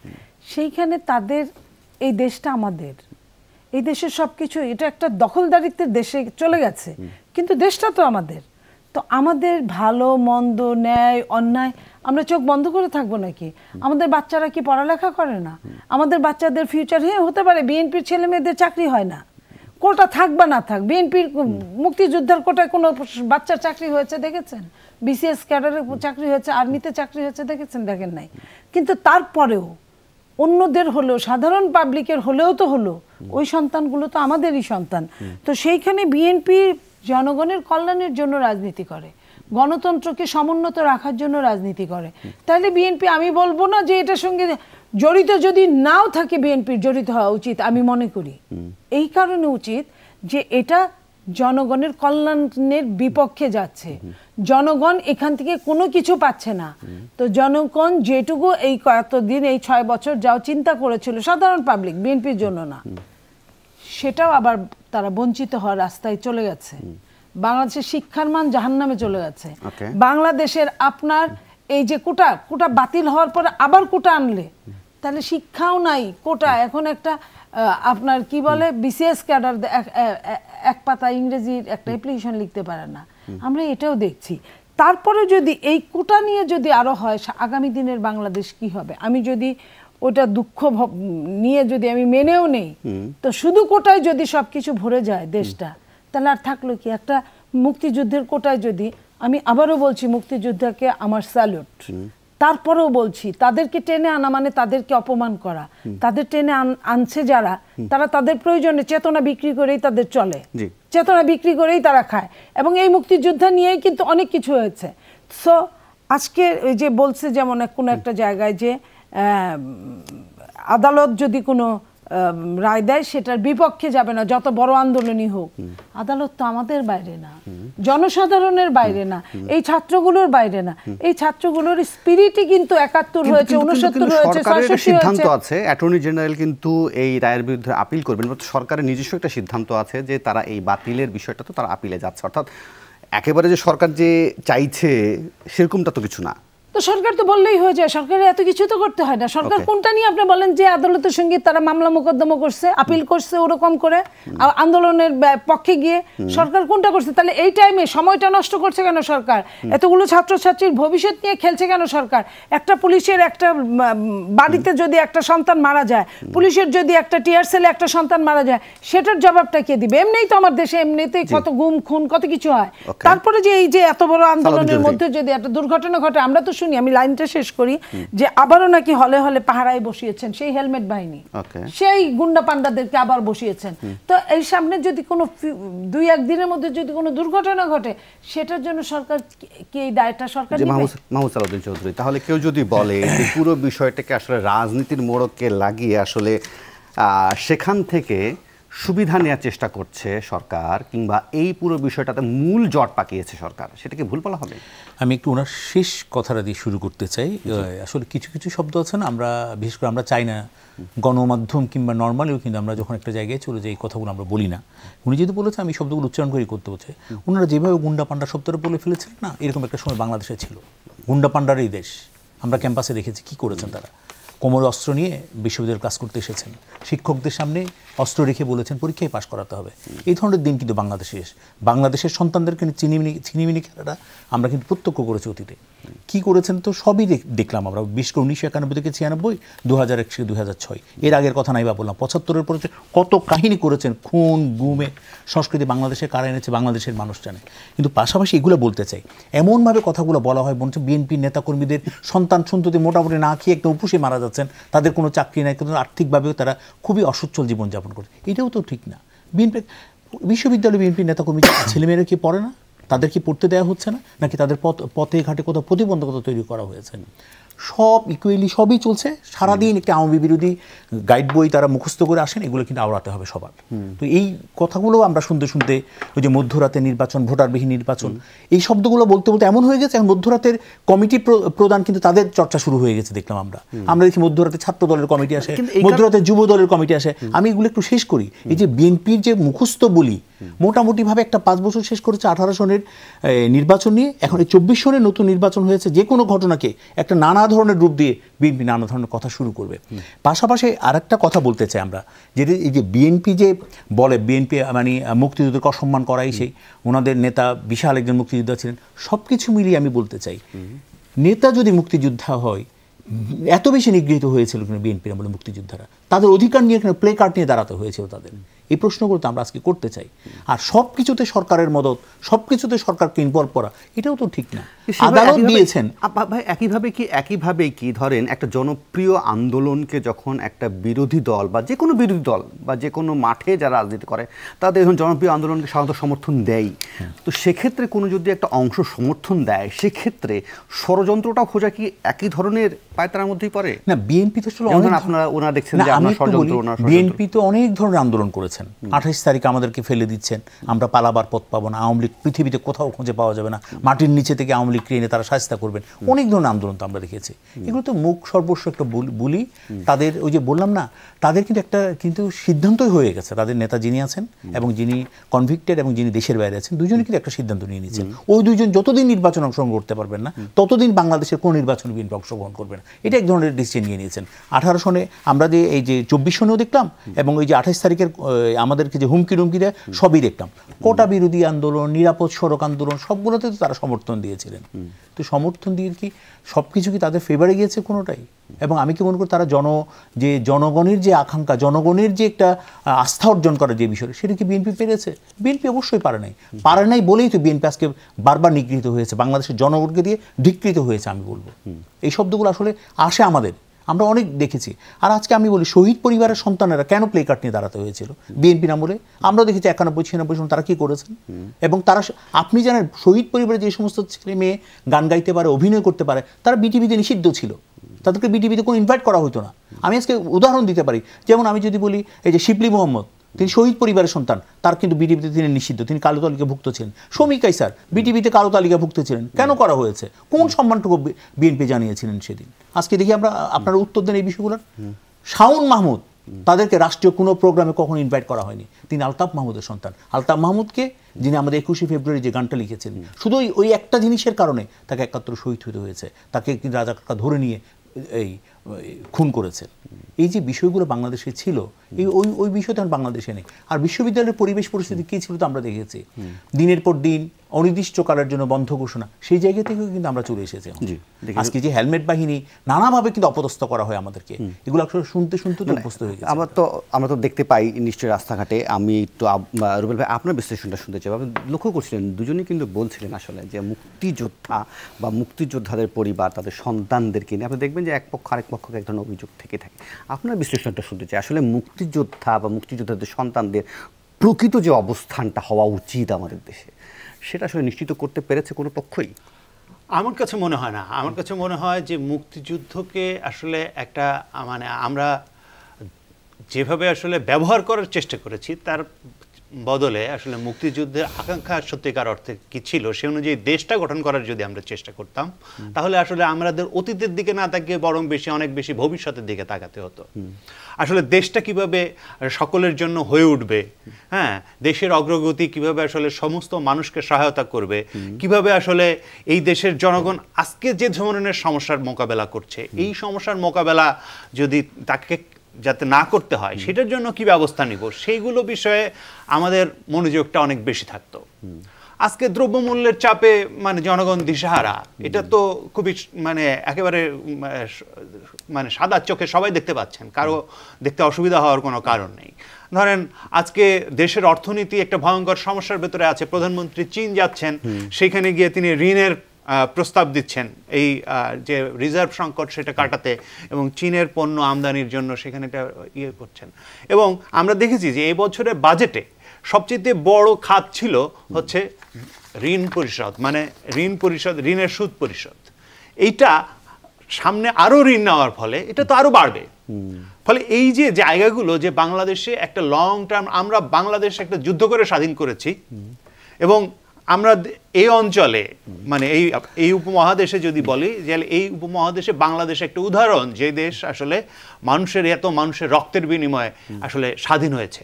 B: সেইখানে তাদের, এই দেশটা আমাদের, এই দেশের সবকিছু, এটা একটা দখলদারিত্বের দেশে চলে গেছে, কিন্তু দেশটা তো আমাদের। তো আমাদের ভালো মন্দ, ন্যায় অন্যায় আমরা চোখ বন্ধ করে থাকবো নাকি? আমাদের বাচ্চারা কি পড়ালেখা করে না? আমাদের বাচ্চাদের ফিউচার, হতে পারে বিএনপির ছেলে মেয়েদের চাকরি হয় না, কোটা থাক বা না থাক, বিএনপির মুক্তিযোদ্ধার কোটায় কোনো বাচ্চার চাকরি হয়েছে দেখেছেন? বিসিএস ক্যাডারের চাকরি হয়েছে, আর্মিতে চাকরি হয়েছে দেখেছেন? দেখেন নাই। কিন্তু তারপরেও অন্যদের হলেও, সাধারণ পাবলিকের হলেও তো হলো, ওই সন্তানগুলো তো আমাদেরই সন্তান। তো সেইখানে বিএনপি জনগণের কল্যাণের জন্য রাজনীতি করে, গণতন্ত্রকে সমুন্নত রাখার জন্য রাজনীতি করে। তাহলে বিএনপি, আমি বলবো না যে এটার সঙ্গে জড়িত যদি নাও থাকে, বিএনপির জড়িত হওয়া উচিত আমি মনে করি। এই কারণে উচিত যে এটা জনগণের কল্যাণের বিপক্ষে যাচ্ছে। জনগণ এখান থেকে কোনো কিছু পাচ্ছে না। তো জনগণ যেটুকু এই কয়েকদিন এই 6 বছর যাও চিন্তা করেছিল, সাধারণ পাবলিক, বিএনপির জন্য না, সেটাও আবার তারা বঞ্চিত হওয়ার রাস্তায় চলে গেছে। বাংলাদেশের শিক্ষার মান জাহান্নামে চলে গেছে। বাংলাদেশের আপনার এই যে কোটা বাতিল হওয়ার পরে আবার কোটা আনলে, তাহলে শিক্ষাও নাই, কোটা এখন একটা আপনার কি বলে বিসিএস ক্যাডার এক পাতা ইংরেজির একটা অ্যাপ্লিকেশন লিখতে পারে না। আমরা এটাও দেখছি। তারপরে যদি এই কোটা নিয়ে যদি আরো হয়, আগামী দিনের বাংলাদেশ কি হবে? আমি যদি ওটা দুঃখ নিয়ে যদি আমি মেনেও নেই, তো শুধু কোটায় যদি সবকিছু ভরে যায় দেশটা, তাহলে আর থাকলো কি? একটা মুক্তিযুদ্ধের কোটায় যদি, আমি আবারও বলছি মুক্তিযোদ্ধাকে আমার স্যালুট, তারপরেও বলছি তাদেরকে টেনে আনা মানে তাদেরকে অপমান করা। তাদের টেনে আনছে যারা, তারা তাদের প্রয়োজনে চেতনা বিক্রি করেই তাদের চলে, চেতনা বিক্রি করেই তারা খায়। এবং এই মুক্তিযোদ্ধা নিয়েই কিন্তু অনেক কিছু হয়েছে। সো আজকে ওই যে বলছে যেমন কোনো একটা জায়গায় যে আদালত যদি কোনো রায় দেয় সেটার বিপক্ষে যাবে না, যত বড় আন্দোলনই হোক। আদালত তো আমাদের বাইরে না, জনসাধারণের বাইরে না, এই ছাত্রগুলোর বাইরে না। এই ছাত্রগুলোর স্পিরিটই কিন্তু 71 হয়েছে, 69 হয়েছে, 66
A: সিদ্ধান্ত আছে। অ্যাটর্নি জেনারেল কিন্তু এই রায়ের বিরুদ্ধে আপিল করবেন। সরকারের নিজস্ব একটা সিদ্ধান্ত আছে যে তারা এই বাতিলের বিষয়টা তো তারা আপিলে যাচ্ছে। অর্থাৎ একেবারে যে সরকার যে চাইছে সেরকমটা তো কিছু না।
B: তো সরকার তো বললেই হয়ে যায়, সরকারের এত কিছু তো করতে হয় না। সরকার কোনটা নিয়ে আপনি বলেন যে আদালতের সঙ্গে তারা মামলা মোকদ্দমা করছে, আপিল করছে, ওরকম করে আন্দোলনের পক্ষে গিয়ে সরকার কোনটা করছে? তাহলে এই টাইমে সময়টা নষ্ট করছে কেন সরকার? এতগুলো ছাত্রছাত্রীর ভবিষ্যৎ নিয়ে খেলছে কেন সরকার? একটা পুলিশের একটা বাড়িতে যদি একটা সন্তান মারা যায়, পুলিশের যদি একটা টিয়ার সেলে একটা সন্তান মারা যায়, সেটার জবাবটা কে দিবে? এমনিই তো আমার দেশে এমনিতেই কত গুম খুন কত কিছু হয়। তারপরে যে এই যে এত বড় আন্দোলনের মধ্যে যদি একটা দুর্ঘটনা ঘটে, আমরা তো শুনি, আমি লাইনটা শেষ করি, যে আবারও নাকি হলে হলে পাহারায় বসিয়েছেন সেই হেলমেট বাহিনী, সেই গুন্ডা পান্ডাদেরকে আবার বসিয়েছেন। তো এই সামনে যদি কোনো 2-1 দিনের মধ্যে যদি কোনো দুর্ঘটনা ঘটে, সেটার জন্য সরকার কি এই দায়টা সরকার নেবে?
A: মাহমুদ সালাউদ্দিন চৌধুরী, তাহলে কেউ যদি বলে যে পুরো বিষয়টাকে আসলে রাজনীতির মোড়কে লাগিয়ে আসলে সেখান থেকে সুবিধা নেওয়ার চেষ্টা করছে সরকার, কিংবা এই পুরো বিষয়টাতে মূল জট পাকিয়েছে সরকার, সেটা কি ভুল বলা হবে?
D: আমি একটু ওনার শেষ কথাটা দিয়ে শুরু করতে চাই। আসলে কিছু কিছু শব্দ আছে না, আমরা বিশেষ করে আমরা চাই না গণমাধ্যম কিংবা নর্মালিও কিন্তু আমরা যখন একটা জায়গায় চলে যাই, এই কথাগুলো আমরা বলি না। উনি যেহেতু বলেছে আমি শব্দগুলো উচ্চারণ করে করতে হচ্ছে, ওনারা যেভাবে গুন্ডা পান্ডা শব্দটা বলে ফেলেছিলেন না, এরকম একটা সময় বাংলাদেশে ছিল। গুন্ডা পান্ডারই দেশ, আমরা ক্যাম্পাসে দেখেছি কি করেছেন তারা। কোমরে অস্ত্র নিয়ে বিশ্ববিদ্যালয়ের কাজ করতে এসেছেন, শিক্ষকদের সামনে অস্ত্র রেখে বলেছেন পরীক্ষায় পাশ করাতে হবে। এই ধরনের দিন কিন্তু বাংলাদেশের সন্তানদেরকে ছিনিমিনি খেলাটা আমরা কিন্তু প্রত্যক্ষ করেছি অতীতে। কি করেছেন তো সবই দেখলাম আমরা, বিশেষ করে 1991 থেকে 96, 2001 থেকে 2006, এর আগের কথা নাই বা বললাম, 75-এর পরে কত কাহিনী করেছেন, খুন গুমে সংস্কৃতি বাংলাদেশে কারা এনেছে বাংলাদেশের মানুষ জানে। কিন্তু পাশাপাশি এগুলো বলতে চাই, এমনভাবে কথাগুলো বলা হয় মনে হচ্ছে বিএনপির নেতাকর্মীদের সন্তান সন্ততি মোটামুটি না খেয়ে একদম উপসে মারা যাচ্ছেন, তাদের কোনো চাকরি নাই, কিন্তু আর্থিকভাবেও তারা খুবই অসচ্ছল জীবনযাপন করে। এটাও তো ঠিক না। বিশ্ববিদ্যালয় বিএনপির নেতাকর্মী ছেলেমেয়েরা কি পড়ে না? তাদের কি পড়তে দেওয়া হচ্ছে না, নাকি তাদের পথে ঘাটে কোথাও প্রতিবন্ধকতা তৈরি করা হয়েছে? সব ইকুয়ালি সবই চলছে। সারাদিন একটি আওয়ামী বিরোধী গাইড বই তারা মুখস্থ করে আসেন, এগুলো কিন্তু আওড়াতে হবে সবার। তো এই কথাগুলো আমরা শুনতে শুনতে, ওই যে মধ্যরাতে নির্বাচন, ভোটারবিহীন নির্বাচন, এই শব্দগুলো বলতে বলতে এমন হয়ে গেছে এখন মধ্যরাতের কমিটি প্রদান কিন্তু তাদের চর্চা শুরু হয়ে গেছে। দেখলাম আমরা দেখি মধ্যরাতে ছাত্র দলের কমিটি আসে, মধ্যরাতে যুব দলের কমিটি আসে। আমি এগুলো একটু শেষ করি। এই যে বিএনপির যে মুখস্থ বলি, মোটামুটিভাবে একটা 5 বছর শেষ করেছে 18 সনের নির্বাচন নিয়ে, এখন এই 24 সনের নতুন নির্বাচন হয়েছে। যে কোনো ঘটনাকে একটা নানা ধরনের রূপ দিয়ে বিএনপি নানা ধরনের কথা শুরু করবে। পাশাপাশি আর একটা কথা বলতে চাই আমরা, যেটা এই যে বিএনপি যে বলে বিএনপি মানে মুক্তিযুদ্ধকে অসম্মান করাই, সেই ওনাদের নেতা বিশাল একজন মুক্তিযোদ্ধা ছিলেন, সব কিছু মিলিয়ে আমি বলতে চাই, নেতা যদি মুক্তিযোদ্ধা হয়, এত বেশি নিগৃহীত হয়েছিল কিনা বিএনপির আমলে মুক্তিযোদ্ধারা? তাদের অধিকার নিয়ে এখানে প্লে কার্ড নিয়ে দাঁড়াতে হয়েছিল তাদের। এই প্রশ্নগুলো তো আমরা আজকে করতে চাই। আর সব কিছুতে সরকারের মদত, সব কিছুতে সরকারকে ইনভলভ করা, এটাও তো ঠিক না। আদালত দিয়েছেন।
A: ভাই একইভাবে কি ধরেন একটা জনপ্রিয় আন্দোলনকে যখন একটা বিরোধী দল বা যে কোনো বিরোধী দল বা যে কোনো মাঠে যারা রাজনীতি করে, তাদের এখন জনপ্রিয় আন্দোলনকে সাধারণত সমর্থন দেয়। তো সেক্ষেত্রে কোনো যদি একটা অংশ সমর্থন দেয়, সেক্ষেত্রে ষড়যন্ত্রটাও খোঁজা কি একই ধরনের পায়তারার মধ্যেই পড়ে?
D: না, বিএনপি তো
A: আপনারা ওনারা দেখছেন যে
D: বিএনপি তো অনেক ধরনের আন্দোলন করেছে। করেছেন। 28 তারিখ আমাদেরকে ফেলে দিচ্ছেন, আমরা পালাবার পথ পাবো না, আওয়ামী লীগ পৃথিবীতে কোথাও খুঁজে পাওয়া যাবে না, মাটির নিচে থেকে আওয়ামী লীগ এনে তারা শাস্তি করবেন, অনেক ধরনের আন্দোলন তো আমরা দেখেছি। এগুলো তো মুখ সর্বস্ব একটা বুলি। তাদের ওই যে বললাম না, তাদের কিন্তু একটা সিদ্ধান্তই হয়ে গেছে। তাদের নেতা যিনি আছেন এবং যিনি কনভিক্টেড এবং যিনি দেশের বাইরে আছেন, দুজনে কিন্তু একটা সিদ্ধান্ত নিয়ে নিচ্ছেন। ওই দুজন যতদিন নির্বাচন অংশগ্রহণ করতে পারবেন না, ততদিন বাংলাদেশের কোনো নির্বাচন বিএনপি অংশগ্রহণ করবে না। এটা এক ধরনের ডিসিশন নিয়ে নিয়েছেন। 18 সনে আমরা যে এই যে 24 সনেও দেখলাম এবং এই যে 28 তারিখের আমাদেরকে যে হুমকি দেয় সবই দেখলাম। কোটা বিরোধী আন্দোলন, নিরাপদ সড়ক আন্দোলন, সবগুলোতে তো তারা সমর্থন দিয়েছিলেন। তো সমর্থন দিয়ে কি সব কিছু কি তাদের ফেভারে গিয়েছে কোনোটাই? এবং আমি কি মনে করি তারা জনগণের যে আকাঙ্ক্ষা, জনগণের যে একটা আস্থা অর্জন করার যে বিষয়, সেটা কি বিএনপি পেরেছে? বিএনপি অবশ্যই পারে নাই বলেই তো বিএনপি আজকে বারবার নিগৃহীত হয়েছে, বাংলাদেশের জনগণকে দিয়ে ধিক্কৃত হয়েছে। আমি বলবো এই শব্দগুলো আসলে আসে আমাদের, আমরা অনেক দেখেছি। আর আজকে আমি বলি, শহীদ পরিবারের সন্তানেরা কেন প্লে কার্ড নিয়ে দাঁড়াতে হয়েছিল বিএনপি আমলে? আমরা দেখেছি 91-96 সন তারা কি করেছেন। এবং তারা, আপনি জানেন, শহীদ পরিবারে যে সমস্ত ছেলে মেয়ে গান গাইতে পারে, অভিনয় করতে পারে, তারা বিটিভিতে নিষিদ্ধ ছিল, তাদেরকে বিটিভিতে কোনো ইনভাইট করা হতো না। আমি আজকে উদাহরণ দিতে পারি, যেমন আমি যদি বলি এই যে শিবলি মোহাম্মদ, তিনি শহীদ পরিবারের সন্তান, তার কিন্তু বিটিভিতে তিনি নিষিদ্ধ, তিনি কালো তালিকাভুক্ত ছিলেন। শমী কায়সার বিটিভিতে কালো তালিকাভুক্ত ছিলেন, কেন করা হয়েছে? কোন সম্মানটুকু বিএনপি জানিয়েছিলেন সেদিন? আজকে দেখি আমরা, আপনারা উত্তর দেন এই বিষয়গুলোর। শাওন মাহমুদ, তাদেরকে রাষ্ট্রীয় কোনো প্রোগ্রামে কখনো ইনভাইট করা হয়নি। তিনি আলতাফ মাহমুদের সন্তান। আলতাফ মাহমুদকে, যিনি আমাদের 21শে ফেব্রুয়ারি যে গানটা লিখেছেন, শুধু ওই একটা জিনিসের কারণে তাকে 71 শহীদ হতে হয়েছে, তাকে কিন্তু রাজা কাকা ধরে নিয়ে এই খুন করেছেন। এই যে বিষয়গুলো বাংলাদেশে ছিল, এই ওই বিষয়টা বাংলাদেশে নেই। আর বিশ্ববিদ্যালয়ের পরিবেশ পরিস্থিতি কী ছিল তো আমরা দেখেছি, দিনের পর দিন অনির্দিষ্টকালের জন্য বন্ধ ঘোষণা, সেই জায়গা থেকেও কিন্তু আমরা চলে এসেছি। আজকে যে হেলমেট বাহিনী নানাভাবে কিন্তু অপদস্থ করা হয় আমাদেরকে, এগুলো আসলে শুনতে তো অভ্যস্ত হয়ে গেছে।
A: আমরা তো দেখতে পাই নিশ্চয়ই রাস্তাঘাটে। আমি একটু রুবেল ভাই আপনার বিশ্লেষণটা শুনতে চাই। আপনি লক্ষ্য করছিলেন, দুজনেই কিন্তু বলছিলেন আসলে যে মুক্তিযোদ্ধা বা মুক্তিযোদ্ধাদের পরিবার, তাদের সন্তানদেরকে নিয়ে আপনি দেখবেন যে এক পক্ষ আরেক পক্ষকে এক ধরনের অভিযোগ থেকে থাকে। আপনার বিশ্লেষণটা শুনতে চাই, আসলে মুক্তিযোদ্ধা বা মুক্তিযোদ্ধাদের সন্তানদের প্রকৃত যে অবস্থানটা হওয়া উচিত আমাদের দেশে, সেটা আসলে নিশ্চিত করতে পেরেছে কোনো পক্ষই?
C: আমার কাছে মনে হয় না। আমার কাছে মনে হয় যে মুক্তিযুদ্ধকে আসলে একটা, মানে আমরা যেভাবে আসলে ব্যবহার করার চেষ্টা করেছি, তার বদলে আসলে মুক্তিযুদ্ধের আকাঙ্ক্ষা সত্যিকার অর্থে কি ছিল, সে অনুযায়ী দেশটা গঠন করার যদি আমরা চেষ্টা করতাম, তাহলে আসলে আমাদের অতীতের দিকে না তাকিয়ে বরং অনেক বেশি ভবিষ্যতের দিকে তাকাতে হতো। আসলে দেশটা কিভাবে সকলের জন্য হয়ে উঠবে, হ্যাঁ, দেশের অগ্রগতি কিভাবে আসলে সমস্ত মানুষকে সহায়তা করবে, কিভাবে আসলে এই দেশের জনগণ আজকে যে ধরনের সমস্যার মোকাবেলা করছে, এই সমস্যার মোকাবেলা যদি তাকে যাতে না করতে হয়, সেটার জন্য কি ব্যবস্থা নিব, সেইগুলো বিষয়ে আমাদের মনোযোগটা অনেক বেশি থাকতো। আজকে দ্রব্যমূল্যের চাপে মানে জনগণ দিশাহারা, এটা তো খুবই মানে একেবারে মানে সাদা চোখে সবাই দেখতে পাচ্ছেন, কারো দেখতে অসুবিধা হওয়ার কোনো কারণ নেই। ধরেন আজকে দেশের অর্থনীতি একটা ভয়ঙ্কর সমস্যার ভেতরে আছে, প্রধানমন্ত্রী চীন যাচ্ছেন, সেখানে গিয়ে তিনি ঋণের প্রস্তাব দিচ্ছেন এই যে রিজার্ভ সংকট সেটা কাটাতে, এবং চীনের পণ্য আমদানির জন্য সেখানে এটা ইয়ে করছেন। এবং আমরা দেখেছি যে এই বছরের বাজেটে সবচেয়ে বড় খাত ছিল হচ্ছে ঋণ পরিশোধ, মানে ঋণের সুদ পরিশোধ। এইটা সামনে আরো ঋণ নেওয়ার ফলে এটা তো আরো বাড়বে। ফলে এই যে জায়গাগুলো, যে বাংলাদেশে একটা লং টার্ম, আমরা বাংলাদেশে একটা যুদ্ধ করে স্বাধীন করেছি, এবং আমরা এই অঞ্চলে মানে এই উপমহাদেশে যদি বলি যে এই উপমহাদেশে বাংলাদেশ একটা উদাহরণ, যে দেশ আসলে মানুষের রক্তের বিনিময়ে আসলে স্বাধীন হয়েছে,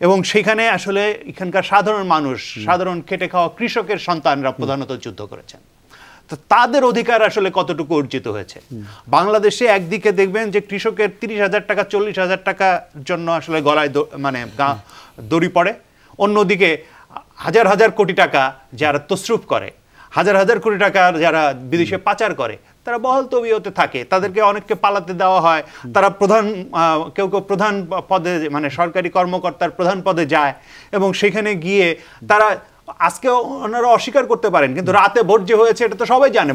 C: এবং সেখানে আসলে এখানকার সাধারণ মানুষ, সাধারণ খেটে খাওয়া কৃষকের সন্তানরা প্রধানত যুদ্ধ করেছেন। তো তাদের অধিকার আসলে কতটুকু অর্জিত হয়েছে। বাংলাদেশে একদিকে দেখবেন যে কৃষকের 30,000 টাকা 40,000 টাকার জন্য আসলে গলায় মানে দড়ি পড়ে, অন্যদিকে হাজার হাজার কোটি টাকা যারা তসরুফ করে, হাজার হাজার কোটি টাকা যারা বিদেশে পাচার করে, তারা বহাল তবিয়তে থাকে, তাদেরকে অনেককে পালাতে দেওয়া হয়, তারা কেউ প্রধান পদে মানে সরকারি কর্মকর্তার প্রধান পদে যায়, এবং সেখানে গিয়ে তারা আজকে ওনারা অস্বীকার করতে পারেন, কিন্তু রাতে ভোট যে হয়েছে এটা তো সবাই জানে।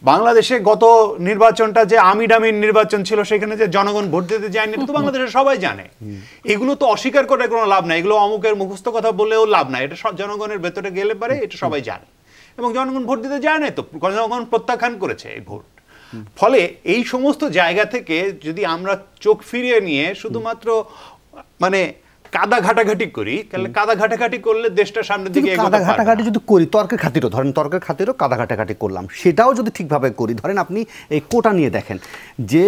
C: বাংলাদেশে গত নির্বাচনটা যে আমির নির্বাচন ছিল, সেখানে যে জনগণ ভোট দিতে যায়নি, এটা তো বাংলাদেশে সবাই জানে। এগুলো তো অস্বীকার করে কোনো লাভ নাই, এগুলো অমুকের মুখস্থ কথা বললেও লাভ নাই, এটা জনগণের ভেতরে গেলে পারে, এটা সবাই জানে। এবং জনগণ ভোট দিতে যায় না, তো জনগণ প্রত্যাখ্যান করেছে এই ভোট। ফলে এই সমস্ত জায়গা থেকে যদি আমরা চোখ ফিরিয়ে নিয়ে শুধুমাত্র মানে কাদা ঘাটাঘাটি করি, তাহলে কাদা ঘাটাঘাটি করলে দেশটা সামনের দিকে এগোতে
A: কাদা
C: পারবে
A: ঘাটাঘাটি
C: না।
A: যদি করি তর্কের খাতিরও, ধরেন তর্কের খাতিরও কাদা ঘাটাঘাটি করলাম, সেটাও যদি ঠিকভাবে করি, ধরেন আপনি এই কোটা নিয়ে দেখেন যে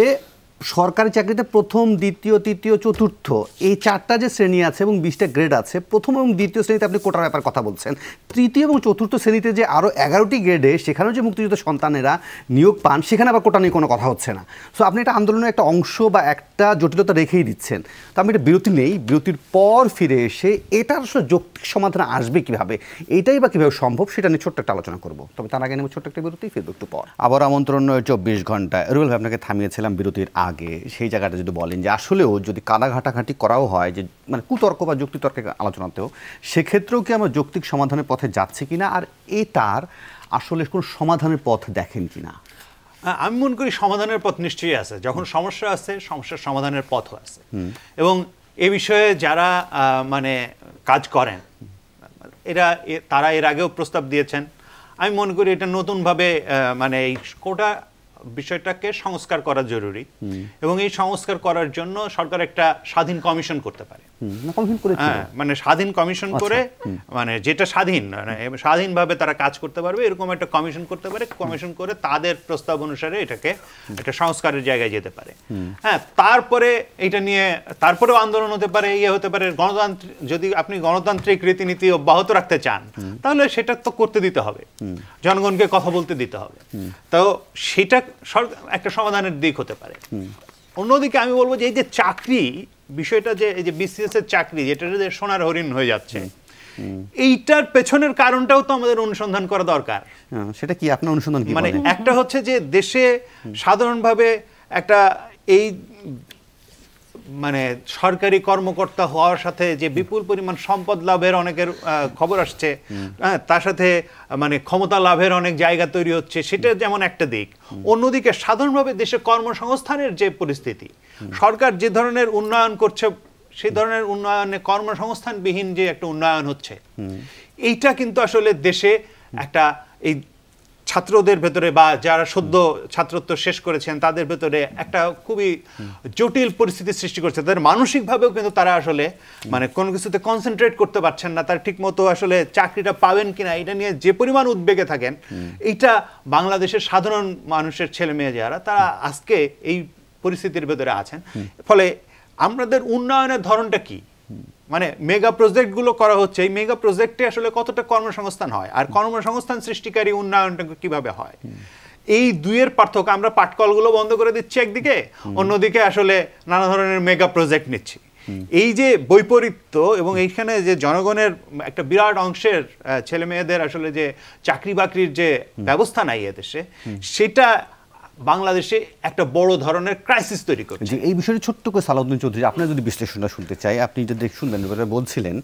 A: সরকারি চাকরিতে প্রথম, দ্বিতীয়, তৃতীয়, চতুর্থ এই 4টা যে শ্রেণী আছে এবং 20টা গ্রেড আছে, প্রথম এবং দ্বিতীয় শ্রেণীতে আপনি কোটার ব্যাপার কথা বলছেন, তৃতীয় এবং চতুর্থ শ্রেণীতে যে আরও 11টি গ্রেডে সেখানেও যে মুক্তিযুদ্ধ সন্তানেরা নিয়োগ পান, সেখানে আবার কোটা নিয়ে কোনো কথা হচ্ছে না। সো আপনি এটা আন্দোলনের একটা অংশ বা একটা জটিলতা রেখেই দিচ্ছেন। তো আমি এটা বিরতি নেই, বিরতির পর ফিরে এসে এটার আসলে যৌক্তিক সমাধান আসবে কীভাবে, এইটাই বা কীভাবে সম্ভব, সেটা নিয়ে ছোট্ট একটা আলোচনা করবো। তবে তার আগে নেব ছোট্ট একটা বিরতি, ফিরবো একটু পর। আবার আমন্ত্রণ 24 ঘন্টা। রুবেল ভাই, আপনাকে থামিয়েছিলাম বিরতির আগে, সেই জায়গাটা যদি বলেন যে আসলেও যদি কাদা ঘাটাঘাটি করাও হয়, যে মানে কুতর্ক বা যুক্তিতর্কের আলোচনাতেও, সেক্ষেত্রেও কি আমরা যৌক্তিক সমাধানের পথে যাচ্ছে কিনা, আর এটার আসলে কোনো সমাধানের পথ দেখেন কিনা?
C: আমি মনে করি সমাধানের পথ নিশ্চয়ই আছে। যখন সমস্যা আছে, সমস্যার সমাধানের পথও আছে। এবং এ বিষয়ে যারা মানে কাজ করেন, তারা এর আগেও প্রস্তাব দিয়েছেন। আমি মনে করি এটা নতুনভাবে মানে এই কোটা বিষয়টাকে সংস্কার করা জরুরি, এবং এই সংস্কার করার জন্য সরকার একটা স্বাধীন কমিশন করতে পারে। মানে স্বাধীন কমিশন করে, মানে যেটা স্বাধীন, মানে স্বাধীনভাবে তারা কাজ করতে পারবে, এরকম একটা কমিশন করতে পারে। কমিশন করে তাদের প্রস্তাব অনুসারে এটাকে একটা সংস্কারের জায়গায় যেতে পারে। হ্যাঁ, তারপরে এটা নিয়ে তারপরেও আন্দোলন হতে পারে, ইয়ে হতে পারে। গণতান্ত্রিক, যদি আপনি গণতান্ত্রিক রীতিনীতি অব্যাহত রাখতে চান, তাহলে সেটা তো করতে দিতে হবে, জনগণকে কথা বলতে দিতে হবে। তো সেটা একটা সমাধানের দিক হতে পারে। অন্যদিকে আমি বলবো যে এই যে চাকরি বিষয়টা, যে এই যে বিসিএস এর চাকরি, যেটা যে সোনার হরিণ হয়ে যাচ্ছে, এইটার পেছনের কারণটাও তো আমাদের অনুসন্ধান করা দরকার।
A: সেটা কি আপনার অনুসন্ধান কি?
C: মানে একটা হচ্ছে যে দেশে সাধারণভাবে একটা এই মানে সরকারি কর্মকর্তা হওয়ার সাথে যে বিপুল পরিমাণ সম্পদ লাভের অনেকের খবর আসছে, তার সাথে মানে ক্ষমতা লাভের অনেক জায়গা তৈরি হচ্ছে, সেটা যেমন একটা দিক। অন্যদিকে সাধারণভাবে দেশে কর্মসংস্থানের যে পরিস্থিতি, সরকার যে ধরনের উন্নয়ন করছে, সেই ধরনের উন্নয়নে কর্মসংস্থানবিহীন যে একটা উন্নয়ন হচ্ছে, এইটা কিন্তু আসলে দেশে একটা এই ছাত্রদের ভেতরে বা যারা সদ্য ছাত্রত্ব শেষ করেছেন তাদের ভেতরে একটা খুবই জটিল পরিস্থিতি সৃষ্টি করছে। তাদের মানসিকভাবেও কিন্তু তারা আসলে মানে কোনো কিছুতে কনসেন্ট্রেট করতে পারছেন না, তার ঠিক মতো আসলে চাকরিটা পাবেন কিনা এটা নিয়ে যে পরিমাণ উদ্বেগে থাকেন, এইটা বাংলাদেশের সাধারণ মানুষের ছেলে মেয়ে যারা, তারা আজকে এই পরিস্থিতির ভেতরে আছেন। ফলে আমাদের উন্নয়নের ধরনটা কি, মানে মেগা প্রজেক্ট গুলো করা হচ্ছে, এই মেগা প্রজেক্টে আসলে কতটা কর্মসংস্থান হয়, আর কর্মসংস্থান সৃষ্টিকারী উন্নয়নটা কিভাবে হয়, এই দুইয়ের পার্থক্য। আমরা পাটকলগুলো বন্ধ করে দিচ্ছি একদিকে, অন্যদিকে আসলে নানা ধরনের মেগা প্রজেক্ট নিচ্ছি। এই যে বৈপরীত্য, এবং এইখানে যে জনগণের একটা বিরাট অংশের ছেলে মেয়েদের আসলে যে চাকরি বাকরির যে ব্যবস্থা নাই এদেশে, সেটা বাংলাদেশে একটা বড় ধরনের ক্রাইসিস তৈরি করছে।
A: এই বিষয়ে ছোট্ট করে সালাউদ্দিন চৌধুরী, আপনার যদি বিশ্লেষণটা শুনতে চাই, আপনি যদি শুনবেন, বলছিলেন